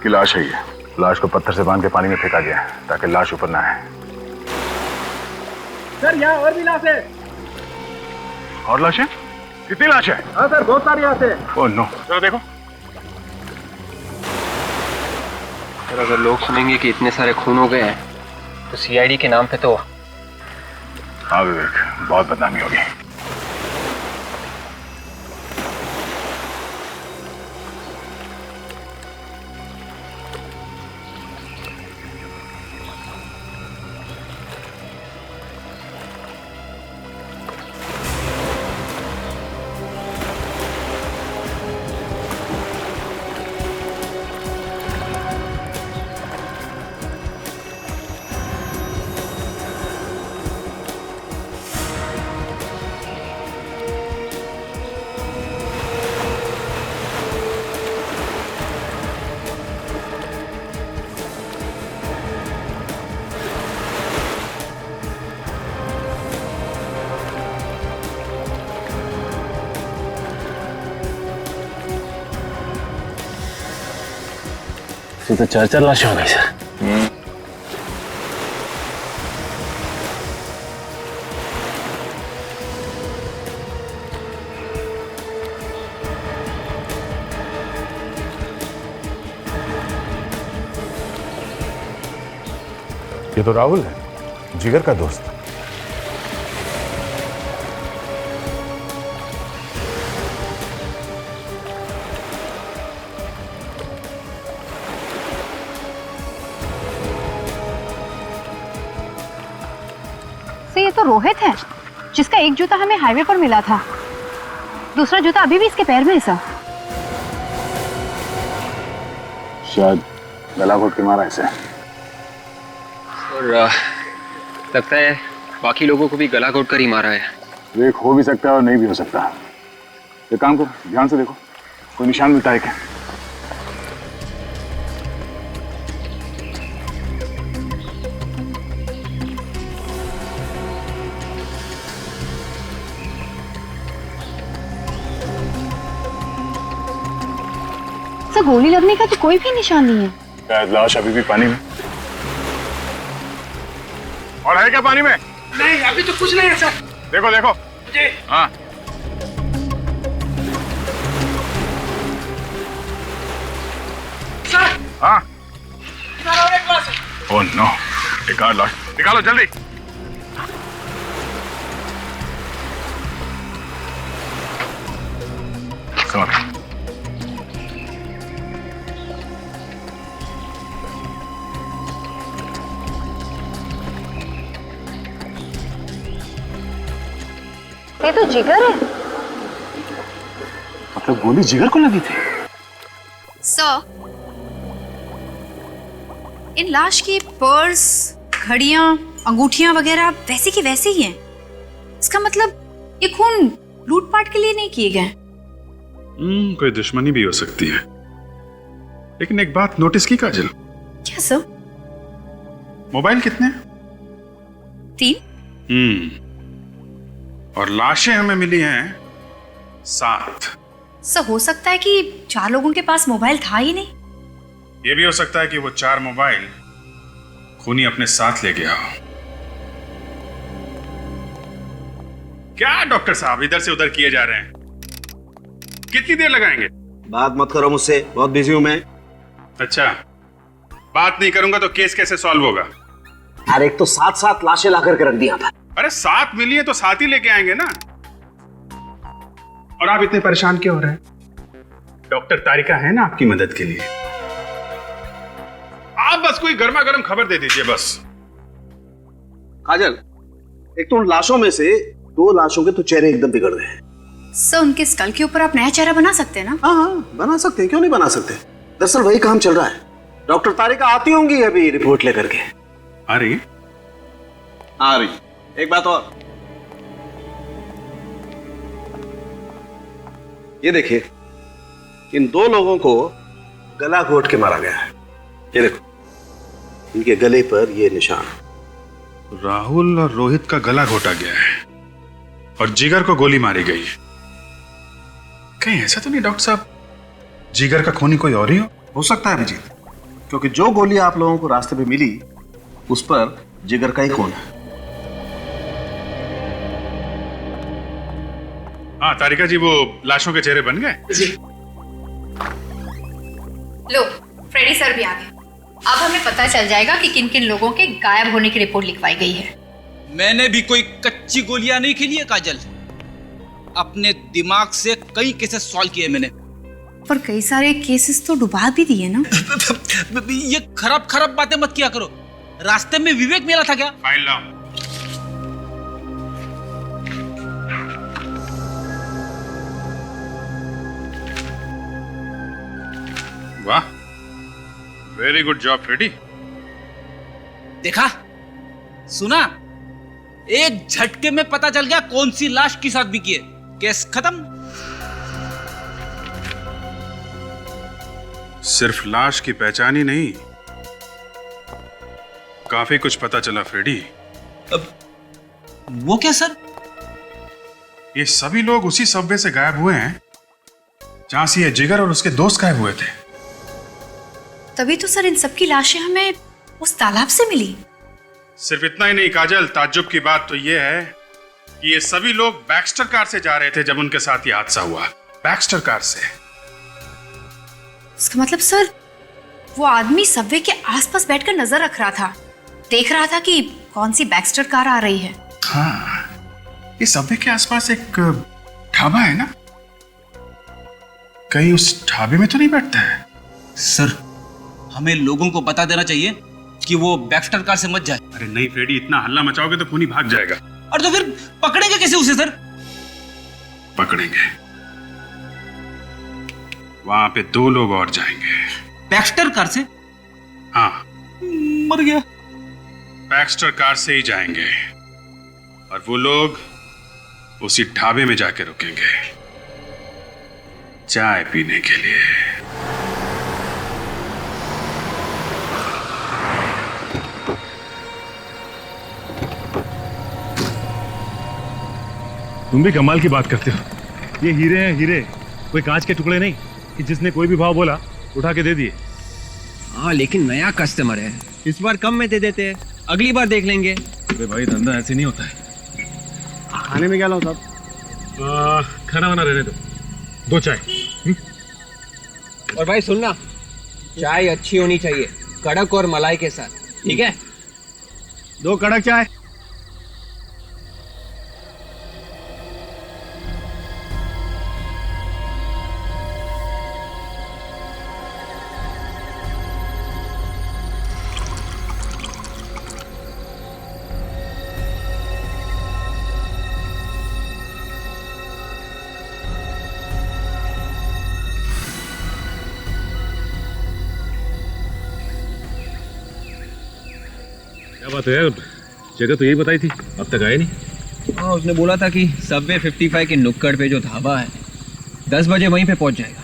की लाश है। ये लाश को पत्थर से बांध के पानी में फेंका गया ताकि लाश ऊपर ना आए। सर यहाँ और भी लाश है। और लाश है? कितनी लाश है? हाँ सर, बहुत सारी लाश है। ओह नो, जरा देखो। सर अगर लोग सुनेंगे कि इतने सारे खून हो गए हैं तो सीआईडी के नाम पे तो। हाँ विवेक, बहुत बदनामी होगी। तो 4 लाशें हो गई सर। ये तो राहुल है, जिगर का दोस्त। तो ये तो रोहित है, जिसका एक जूता हमें हाईवे पर मिला था, दूसरा जूता अभी भी इसके पैर में है सर। शायद गला घोट के मारा इसे। और लगता है बाकी लोगों को भी गला घोट कर ही मारा है। एक हो भी सकता है और नहीं भी हो सकता। एक काम करो, ध्यान से देखो, कोई निशान मिलता है क्या? सर गोली लगने का तो कोई भी निशान नहीं है। शायद लाश अभी भी पानी में। और है क्या पानी में? नहीं, अभी तो कुछ नहीं है सर। देखो देखो। जी। हाँ। सर। हाँ। सर और एक लाश है। ओह नो, एक और लाश। निकालो जल्दी। सॉरी। ये तो जिगर है। मतलब गोली जिगर को लगी थी? सर, इन लाश की पर्स, घड़ियां, अंगूठियां वगैरह वैसे की वैसे ही हैं। इसका मतलब ये खून लूटपाट के लिए नहीं किए गए। कोई दुश्मनी भी हो सकती है, लेकिन एक बात नोटिस की काजल? क्या सर? मोबाइल कितने? 3। और लाशें हमें मिली हैं 7। सर हो सकता है कि 4 लोगों के पास मोबाइल था ही नहीं। यह भी हो सकता है कि वो 4 मोबाइल खूनी अपने साथ ले गया हो। क्या डॉक्टर साहब इधर से उधर किए जा रहे हैं? कितनी देर लगाएंगे? बात मत करो मुझसे, बहुत बिजी हूं मैं। अच्छा, बात नहीं करूंगा तो केस कैसे सॉल्व होगा? अरे एक तो 7 लाशें ला करके रख दिया था। अरे 7 मिली है तो 7 ही लेके आएंगे ना। और आप इतने परेशान क्यों हो रहे हैं? डॉक्टर तारिका है ना आपकी मदद के लिए। आप बस कोई गर्मा गर्म खबर दे दीजिए बस। काजल, एक तो उन लाशों में से 2 लाशों के तो चेहरे एकदम बिगड़ गए हैं। सर उनके स्कल के ऊपर आप नया चेहरा बना सकते हैं ना? हाँ, बना सकते हैं, क्यों नहीं बना सकते। दरअसल वही काम चल रहा है। डॉक्टर तारिका आती होंगी अभी रिपोर्ट लेकर के। आ रही? आ रही। एक बात और, ये देखिए, इन 2 लोगों को गला घोट के मारा गया है। ये देखो, इनके गले पर ये निशान। राहुल और रोहित का गला घोटा गया है और जिगर को गोली मारी गई है। कहीं ऐसा तो नहीं डॉक्टर साहब, जिगर का खूनी कोई और ही हो सकता है अभिजीत? क्योंकि जो गोली आप लोगों को रास्ते पे मिली उस पर जिगर का ही खून है। हाँ तारिका जी, वो लाशों के चेहरे बन गए? लो, फ्रेडी सर भी आ गए। अब हमें पता चल जाएगा कि किन किन लोगों के गायब होने की रिपोर्ट लिखवाई गई है। मैंने भी कोई कच्ची गोलियां नहीं खेली है काजल। अपने दिमाग से कई केसेस सॉल्व किए मैंने। पर कई सारे केसेस तो डुबा भी दिए ना। ये खराब बातें मत किया करो। रास्ते में विवेक मिला था क्या? फाइल लाओ। वाह, वेरी गुड जॉब फ्रेडी। देखा, सुना, एक झटके में पता चल गया कौन सी लाश किस आदमी की है। केस खत्म। सिर्फ लाश की पहचान ही नहीं, काफी कुछ पता चला फ्रेडी। अब वो क्या सर? ये सभी लोग उसी सबवे से गायब हुए हैं जहां से ये जिगर और उसके दोस्त गायब हुए थे। तभी तो सर इन सबकी लाशें हमें उस तालाब से मिली। सिर्फ इतना ही नहीं काजल, ताज्जुब की बात तो ये है कि ये सभी लोग बैक्स्टर कार से जा रहे थे जब उनके साथ ये हादसा हुआ। बैक्स्टर कार से। इसका मतलब सर वो आदमी सबवे के आसपास बैठकर नजर रख रहा था, देख रहा था कि कौन सी बैक्स्टर कार आ रही है। हाँ, ये सबवे के आसपास एक ढाबा है ना, कहीं उस ढाबे में तो नहीं बैठता है? सर हमें लोगों को बता देना चाहिए कि वो बैक्स्टर कार से मत जाए। अरे नहीं फ्रेडी, इतना हल्ला मचाओगे तो खूनी भाग जाएगा। और तो फिर पकड़ेंगे कैसे उसे सर? पकड़ेंगे, वहां पे 2 लोग और जाएंगे। बैक्स्टर कार से? हाँ, मर गया। बैक्स्टर कार से ही जाएंगे और वो लोग उसी ढाबे में जाके रुकेंगे चाय पीने के लिए। तुम भी कमाल की बात करते हो। ये हीरे हैं हीरे, कोई कांच के टुकड़े नहीं कि जिसने कोई भी भाव बोला उठा के दे दिए। हाँ लेकिन नया कस्टमर है, इस बार कम में दे देते हैं, अगली बार देख लेंगे। अरे भाई धंधा ऐसे नहीं होता है। खाने में क्या लाऊं साहब? खाना वाना रहने दो, 2 चाय। और भाई सुनना, चाय अच्छी होनी चाहिए, कड़क और मलाई के साथ, ठीक है? 2 कड़क चाय। क्या बात है यार, जगह तो यही बताई थी, अब तक आए नहीं। हाँ उसने बोला था कि सबवे 55 के नुक्कड़ पे जो ढाबा है 10 बजे वहीं पे पहुंच जाएगा।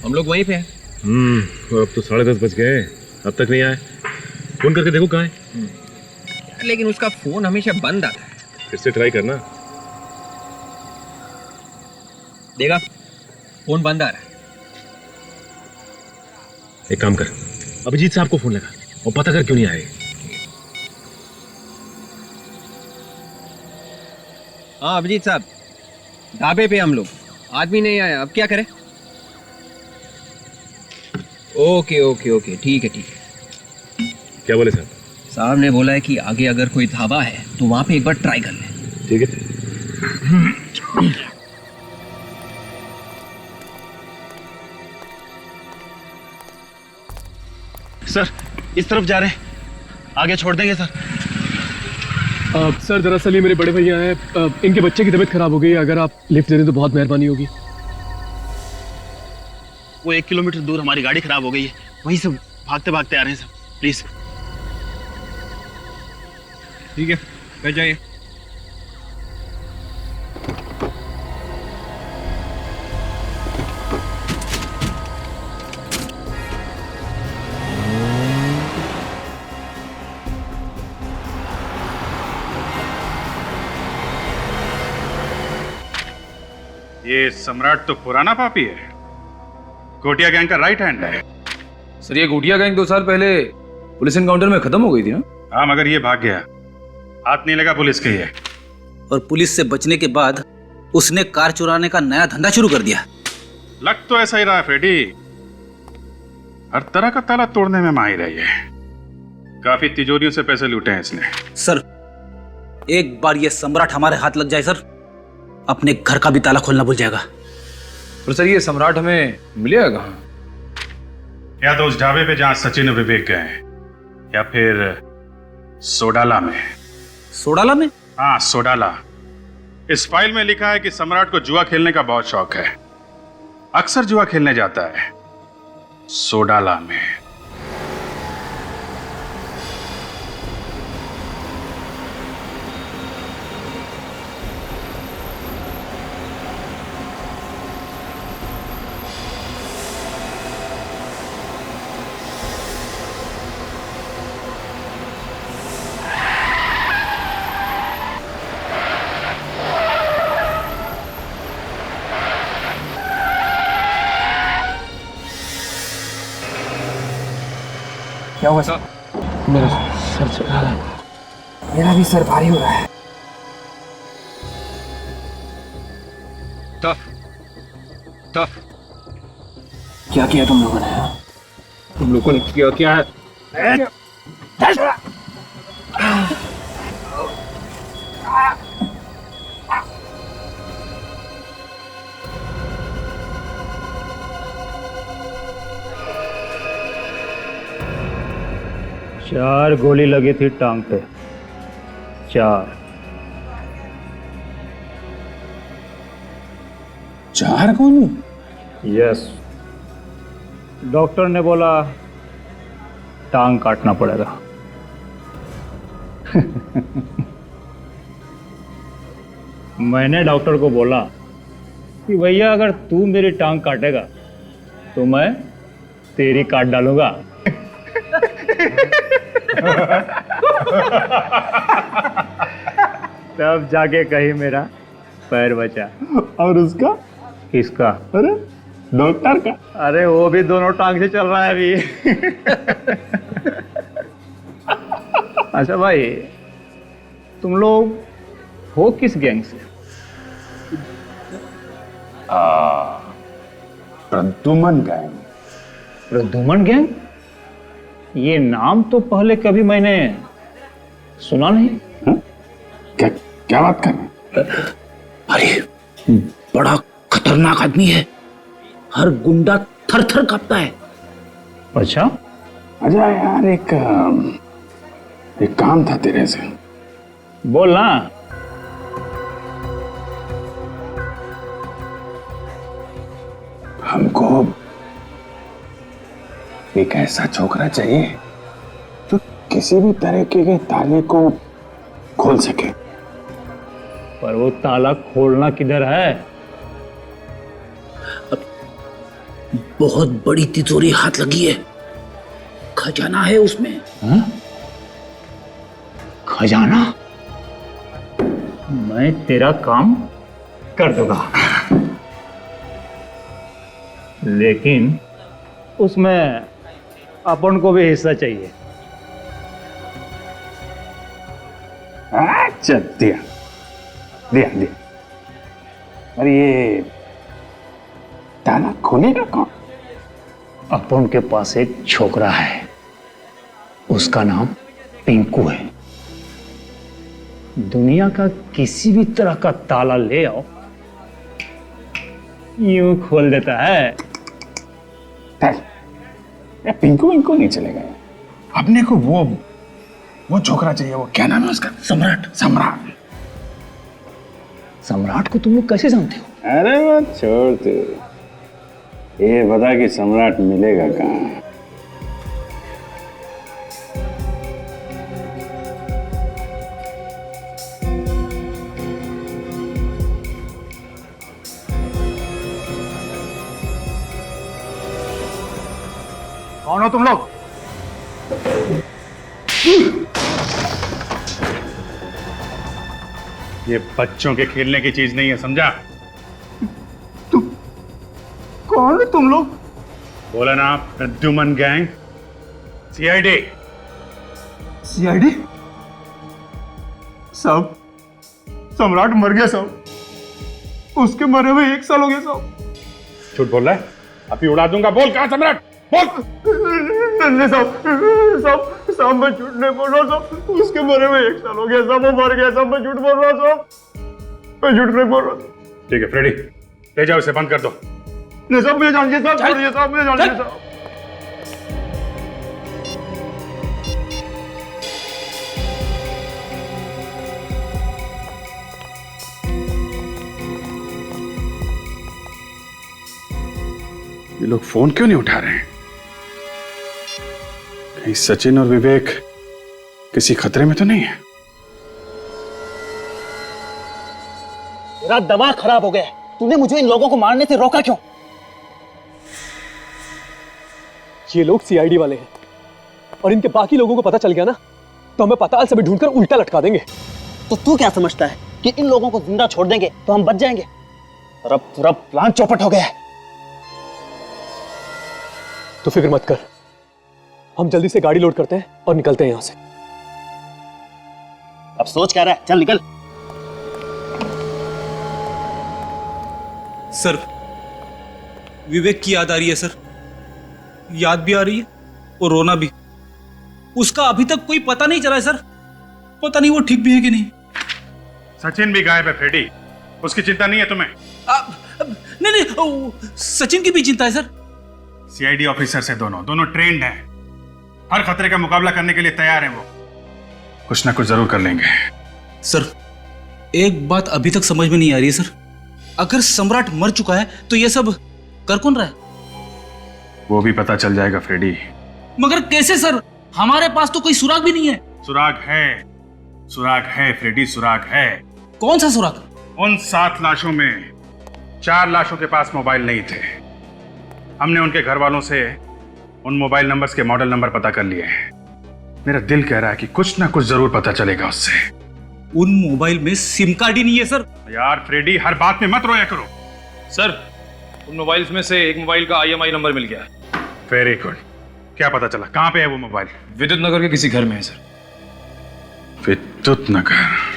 हम लोग वहीं पे हैं। अब तो 10:30 बज गए, अब तक नहीं आए। फोन करके देखो कहाँ है। लेकिन उसका फोन हमेशा बंद आता है। फिर से ट्राई करना। देखा, फोन बंद आ रहा है। एक काम कर, अभिजीत साहब को फोन लगा और पता कर क्यों नहीं आए। हाँ अभिजीत साहब, ढाबे पे हम लोग, आदमी नहीं आया, अब क्या करें? ओके ओके ओके, ठीक है ठीक है। क्या बोले साहब? साहब ने बोला है कि आगे अगर कोई ढाबा है तो वहां पे एक बार ट्राई कर लें। ठीक है। सर इस तरफ जा रहे हैं, आगे छोड़ देंगे सर। सर दरअसल ये मेरे बड़े भैया हैं, इनके बच्चे की तबीयत खराब हो गई है, अगर आप लिफ्ट दे दें तो बहुत मेहरबानी होगी। वो 1 किलोमीटर दूर हमारी गाड़ी खराब हो गई है, वहीं से भागते भागते आ रहे हैं सर, प्लीज। ठीक है, बैठ जाइए। ये सम्राट तो पुराना पापी है, कोटिया गैंग का राइट हैंड है। सर ये गोटिया गैंग 2 साल पहले पुलिस एनकाउंटर में खत्म हो गई थी ना? हाँ मगर ये भाग गया, हाथ नहीं लगा पुलिस के। ये और पुलिस से बचने के बाद उसने कार चुराने का नया धंधा शुरू कर दिया। लग तो ऐसा ही रहा है फ्रेडी, हर तरह का ताला तोड़ने में माहिर है ये। काफी तिजोरियों से पैसे लूटे हैं इसने। सर एक बार ये सम्राट हमारे हाथ लग जाए सर, अपने घर का भी ताला खोलना भूल जाएगा। पर सर ये सम्राट हमें मिलेगा कहाँ? या तो उस ढाबे पे जहां सचिन और विवेक गए, या फिर सोडाला में। सोडाला में? हाँ सोडाला। इस फाइल में लिखा है कि सम्राट को जुआ खेलने का बहुत शौक है, अक्सर जुआ खेलने जाता है सोडाला में। क्या हुआ सर? मेरा सर चला रहा है। मेरा भी सर भारी हो रहा है। क्या किया तुम लोगों ने? तुम लोगों ने किया क्या है? 4 गोली लगी थी टांग पे। 4 गोली? यस। डॉक्टर ने बोला टांग काटना पड़ेगा। मैंने डॉक्टर को बोला कि भैया अगर तू मेरी टांग काटेगा तो मैं तेरी काट डालूंगा। तब जाके कहीं मेरा पैर बचा। और उसका? किसका? अरे डॉक्टर का। अरे वो भी दोनों टांग से चल रहा है अभी। अच्छा भाई, तुम लोग हो किस गैंग से? प्रद्युमन गैंग। प्रद्युमन गैंग? ये नाम तो पहले कभी मैंने सुना नहीं। क्या क्या बात कर रहे हैं? अरे बड़ा खतरनाक आदमी है, हर गुंडा थर थर कांपता है। अच्छा? अच्छा यार, एक काम था तेरे से। बोल ना। हमको एक ऐसा छोकरा चाहिए जो किसी भी तरीके के ताले को खोल सके। पर वो ताला खोलना किधर है? बहुत बड़ी तिजोरी हाथ लगी है, खजाना है उसमें। हा? खजाना? मैं तेरा काम कर दूंगा, लेकिन उसमें अपन को भी हिस्सा चाहिए। अच्छा, दिया दिया दिया। अरे ये ताला खोलेगा कौन? अपन के पास एक छोकरा है, उसका नाम पिंकू है। दुनिया का किसी भी तरह का ताला ले आओ, यूं खोल देता है। पिंकू इनको नहीं चलेगा। अपने को वो छोकरा चाहिए। वो क्या नाम है उसका? सम्राट। सम्राट। सम्राट को तुम लोग कैसे जानते हो? अरे वो छोड़ तू, ये बता कि सम्राट मिलेगा कहाँ? कौन हो तुम लोग? ये बच्चों के खेलने की चीज नहीं है, समझा? कौन है तुम लोग? बोला ना, प्रद्युमन गैंग, सीआईडी। सीआईडी? सब सम्राट मर गया साहब, उसके मरे हुए 1 साल हो गया साहब। झूठ बोल रहा है? अभी उड़ा दूंगा। बोल कहाँ सम्राट? बोल। साहब मैं झूठ नहीं बोल रहा साहब, उसके मरे हुए 1 साल हो गया साहब, वो मर गया साहब, मैं झूठ बोल रहा साहब, मैं झूठ नहीं बोल रहा। ठीक है फ्रेडी, ले जाओ इसे, बंद कर दो। नहीं साहब, मुझे जानिए साहब, छोड़िए साहब, मुझे जानिए साहब। ये लोग फोन क्यों नहीं उठा रहे हैं? कहीं सचिन और विवेक किसी खतरे में तो नहीं है? मेरा दिमाग खराब हो गया है। तूने मुझे इन लोगों को मारने से रोका क्यों? ये लोग सीआईडी वाले हैं और इनके बाकी लोगों को पता चल गया ना तो हमें पताल से भी ढूंढकर उल्टा लटका देंगे। तो तू क्या समझता है कि इन लोगों को जिंदा छोड़ देंगे तो हम बच जाएंगे? और अब पूरा प्लान चौपट हो गया है। तो फिक्र मत कर, हम जल्दी से गाड़ी लोड करते हैं और निकलते हैं यहाँ से। अब सोच क्या रहा है, चल निकल। सर, विवेक की याद आ रही है सर, याद भी आ रही है और रोना भी। उसका अभी तक कोई पता नहीं चला है सर, पता नहीं वो ठीक भी है कि नहीं। सचिन भी गायब है फ्रेडी, उसकी चिंता नहीं है तुम्हें? नहीं, सचिन की भी चिंता है सर। सीआईडी ऑफिसर से दोनों ट्रेंड हैं, हर खतरे का मुकाबला करने के लिए तैयार हैं। वो कुछ ना कुछ जरूर कर लेंगे। सर, एक बात अभी तक समझ में नहीं आ रही है सर, अगर सम्राट मर चुका है तो ये सब कर कौन रहा है? वो भी पता चल जाएगा फ्रेडी। मगर कैसे सर, हमारे पास तो कोई सुराग भी नहीं है। सुराग है फ्रेडी, सुराग है। कौन सा सुराग? उन 7 लाशों में 4 लाशों के पास मोबाइल नहीं थे। हमने उनके घर वालों से उन मोबाइल नंबर्स के मॉडल नंबर पता कर लिए हैं। मेरा दिल कह रहा है कि कुछ ना कुछ जरूर पता चलेगा उससे। उन मोबाइल में सिम कार्ड ही नहीं है सर। यार फ्रेडी, हर बात में मत रोया करो। सर, उन मोबाइल्स में से एक मोबाइल का IMI नंबर मिल गया है। Very good. क्या पता चला, कहां पे है वो मोबाइल? विद्युत नगर के किसी घर में है सर। विद्युत नगर।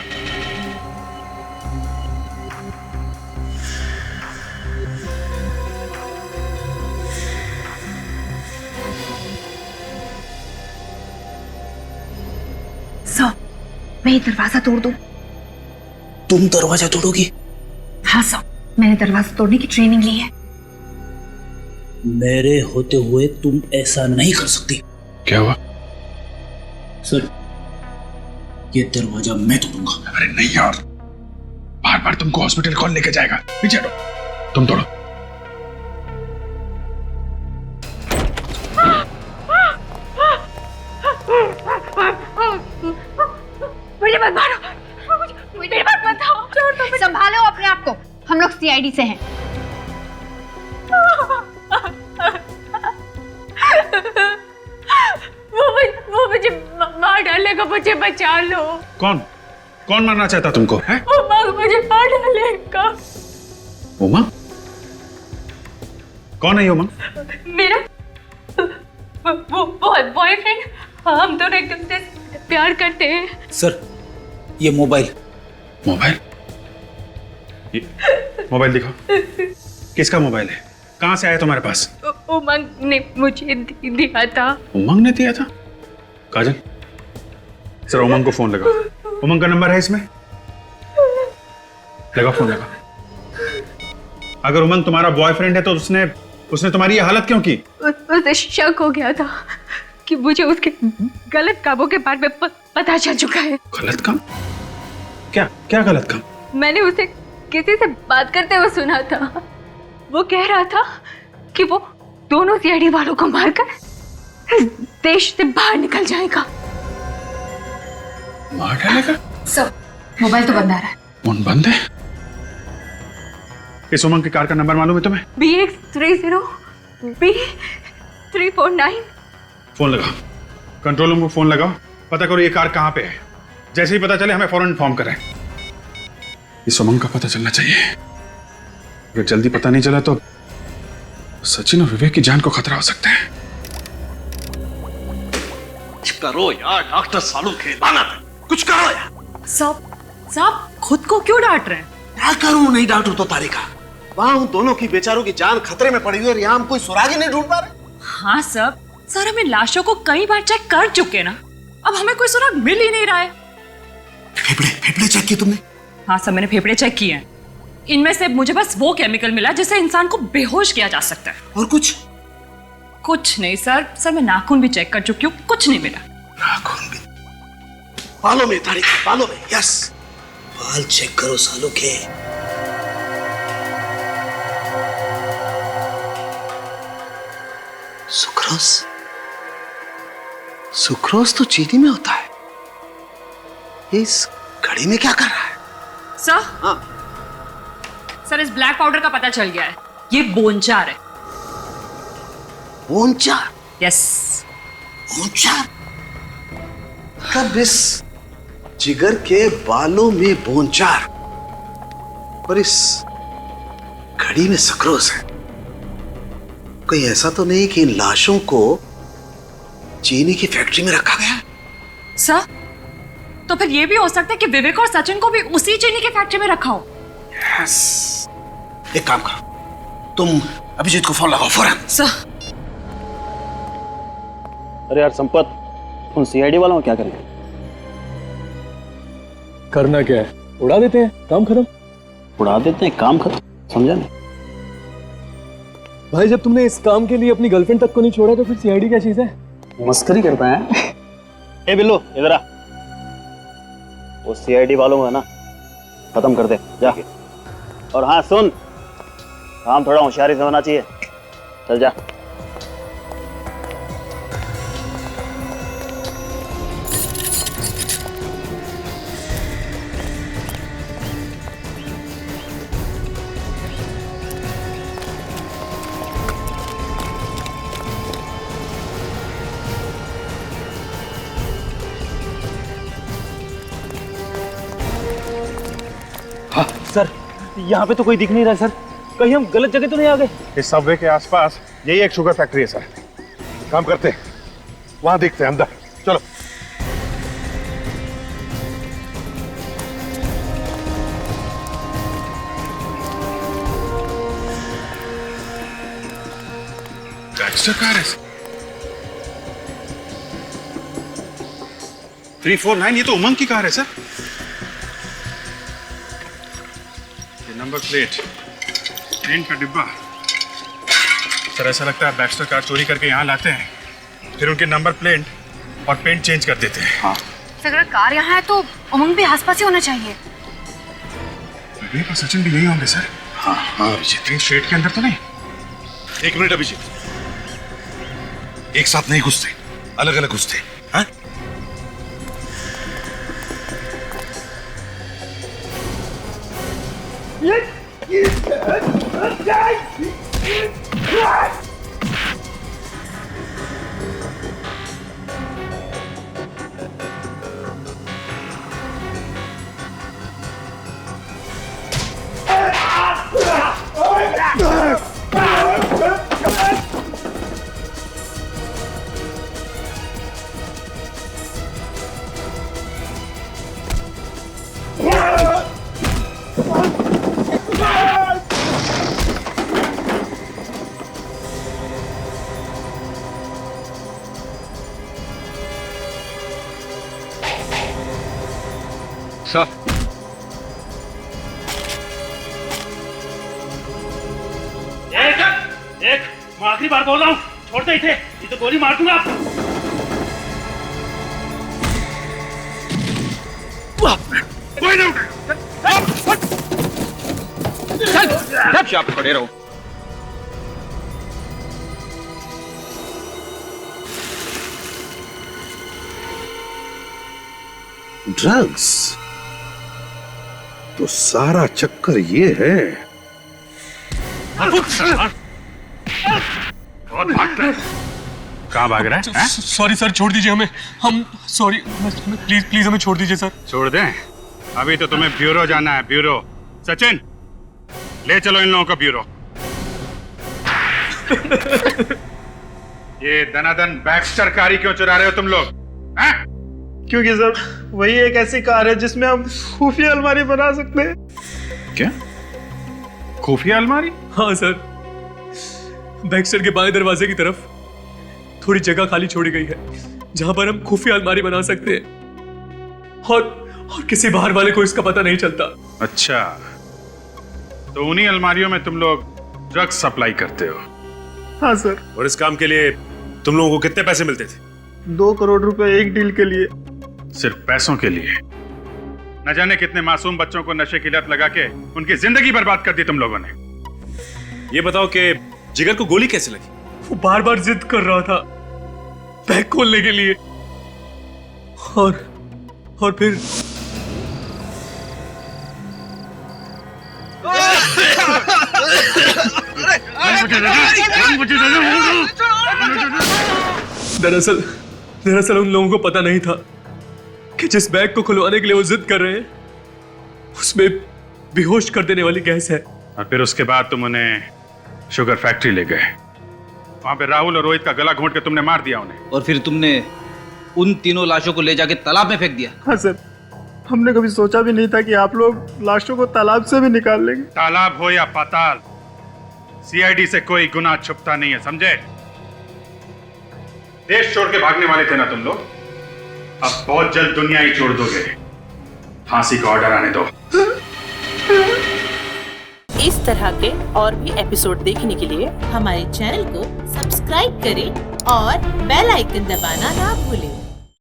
सर, मैं ये दरवाजा तोड़ दूं? तुम दरवाजा तोड़ोगी? हाँ सर, मैंने दरवाजा तोड़ने की ट्रेनिंग ली है। मेरे होते हुए तुम ऐसा नहीं कर सकती। क्या हुआ? सर, ये दरवाजा मैं तोड़ूंगा। अरे नहीं यार, बार बार तुमको हॉस्पिटल कौन लेके जाएगा? पीछे हटो, तुम तोड़ो। मुझे मत मारो, मुझे मत बताओ। संभालो अपने आप को, हम लोग CID से हैं। वो मुझे मार डालेगा, मुझे बचा लो। कौन मारना चाहता तुमको है? उमंग मुझे मार डालेगा। उमंग? कौन है ये उमंग? मेरा वो बॉयफ्रेंड। हम दोनों एक दूसरे से प्यार करते हैं। सर, ये मोबाइल मोबाइल दिखाओ। किसका मोबाइल है? कहां से आया तुम्हारे पास? उमंग ने मुझे दिया था। उमंग ने दिया था? काजल, सर उमंग को फोन लगाओ। उमंग का नंबर है इसमें? लगा फोन लगा। अगर उमंग तुम्हारा बॉयफ्रेंड है तो उसने तुम्हारी ये हालत क्यों की? उसे शक हो गया था कि मुझे उसके गलत कामों के बारे में पता चल चुका है। गलत काम? क्या गलत काम? मैंने उसे किसी से बात करते हुए सुना था। वो कह रहा था कि वो दोनों CID वालों को मारकर देश से बाहर निकल जाएगा। मार डालेगा? सर, मोबाइल तो बंद आ रहा है। फोन बंद है? इस उमंग की कार का नंबर मालूम है तुम्हें? BX30 B349। फोन लगाओ, कंट्रोल रूम को फोन लगाओ, पता करो ये कार कहां पे है। जैसे ही पता चले हमें फौरन इन्फॉर्म करें। इस उमंग का पता चलना चाहिए। अगर जल्दी पता नहीं चला तो सचिन और विवेक की जान को खतरा हो सकता है। करो यार डॉक्टर सालू, खेलाना कुछ करो यार। साहब खुद को क्यों डांट रहे हैं? क्या करूं, नहीं डांटू तो तारिका। वहां उन दोनों की बेचारों की जान खतरे में पड़ी हुई है और यहाँ हम कोई सुराग ही नहीं ढूंढ पा रहे। हाँ सर हमें लाशों को कई बार चेक कर चुके ना, अब हमें कोई सुराग मिल ही नहीं रहा है। फेफड़े चेक किए तुमने? हाँ सर, मैंने फेफड़े चेक किए हैं। इनमें से मुझे बस वो केमिकल मिला जिससे इंसान को बेहोश किया जा सकता है। और कुछ नहीं सर मैं नाखून भी चेक कर चुकी हूँ, कुछ नहीं मिला। नाखून भी? बालों में तारिका, बालों में। यस, बाल चेक करो सालों के। सुक्रोज तो चीनी में होता है। इस घड़ी में क्या कर रहा है? सर इस ब्लैक पाउडर का पता चल गया है, ये बोनचार है। बोनचार? यस। बोनचार? कब इस जिगर के बालों में बोनचार और इस घड़ी में सुक्रोज है? कोई ऐसा तो नहीं कि इन लाशों को चीनी की फैक्ट्री में रखा गया है। सर, तो फिर ये भी हो सकता है कि विवेक और सचिन को भी उसी चीनी की फैक्ट्री में रखा हो। यस। एक काम करो, तुम अभिजीत को फोन लगाओ फौरन। सर। अरे यार संपत, उन सीआईडी वालों को क्या करेंगे? करना क्या है, उड़ा देते हैं, काम खत्म। उड़ा देते हैं, काम खत्म, समझा नहीं? भाई जब तुमने इस काम के लिए अपनी गर्लफ्रेंड तक को नहीं छोड़ा तो फिर सीआईडी क्या चीज है? मस्करी करता है। ए बिल्लू इधर आ, वो सीआईडी वालों को है ना खत्म कर दे जा। और हाँ सुन, काम थोड़ा होशियारी से होना चाहिए, चल जा। सर यहाँ पे तो कोई दिख नहीं रहा सर, कहीं हम गलत जगह तो नहीं आ गए? इस सबवे के आसपास यही एक शुगर फैक्ट्री है सर। काम करते हैं, वहां देखते हैं, अंदर चलो। बैक्स्टर कार है 349, ये तो उमंग की कार है सर। ये नंबर प्लेट, ट्रेन का डिब्बा। सर ऐसा लगता है बैक्स्टर कार चोरी करके यहाँ लाते हैं, फिर उनके नंबर प्लेट और पेंट चेंज कर देते हैं। हाँ। अगर कार यहाँ है तो उमंग भी आसपास ही होना चाहिए। विवेक और सचिन भी यही होंगे सर। हाँ हाँ अभिजीत, शेड के अंदर तो नहीं? एक मिनट अभिजीत, एक साथ नहीं घुसते, अलग अलग घुसते। हाँ? सर एक मैं आखिरी बार बोल रहा हूँ, छोड़ते ही थे, ये तो गोली मार दूंगा आपको। कोई नहीं उठे। चल आप खड़े रहो। ड्रग्स तो सारा चक्कर ये है। कहाँ भाग रहा है? सॉरी सर, छोड़ दीजिए हमें, हम सॉरी, प्लीज प्लीज हमें छोड़ दीजिए सर। छोड़ दें? अभी तो तुम्हें ब्यूरो जाना है, ब्यूरो। सचिन ले चलो इन लोगों को ब्यूरो। ये दनादन बैक्स्टर कारी क्यों चुरा रहे हो तुम लोग? क्योंकि सर वही एक ऐसी कार है जिसमें हम खुफिया अलमारी बना सकते हैं। क्या खुफिया अलमारी? हाँ सर, बैक्स्टर के बाएं दरवाजे की तरफ थोड़ी जगह खाली छोड़ी गई है जहां पर हम खुफिया अलमारी बना सकते हैं और किसी बाहर वाले को इसका पता नहीं चलता। अच्छा, तो उन्हीं अलमारियों में तुम लोग ड्रग्स सप्लाई करते हो? हाँ सर। और इस काम के लिए तुम लोगों को कितने पैसे मिलते थे? 2 करोड़ रुपए एक डील के लिए। सिर्फ पैसों के लिए? न जाने कितने मासूम बच्चों को नशे की लत लगा के उनकी जिंदगी बर्बाद कर दी तुम लोगों ने। ये बताओ कि जिगर को गोली कैसे लगी? वो बार बार जिद कर रहा था बैग खोलने के लिए और फिर दरअसल उन लोगों को पता नहीं था कि जिस बैग को खुलवाने के लिए वो जिद कर रहे हैं उसमें बेहोश कर देने वाली गैस है। और फिर उसके बाद तुम उन्हें शुगर फैक्ट्री ले गए वहां पे राहुल और रोहित का गला घोंट के तुमने मार दिया उन्हें। और फिर तुमने उन तीनों लाशों को ले जाके तालाब में फेंक दिया। हाँ सर, हमने कभी सोचा भी नहीं था कि आप लोग लाशों को तालाब से भी निकाल लेंगे। तालाब हो या पाताल, सीआईडी से कोई गुनाह छुपता नहीं है, समझे? देश छोड़ के भागने वाले थे ना तुम लोग, अब बहुत जल्द दुनिया ही छोड़ दोगे। फांसी का ऑर्डर आने दो। इस तरह के और भी एपिसोड देखने के लिए हमारे चैनल को सब्सक्राइब करें और बेल आइकन दबाना ना भूलें।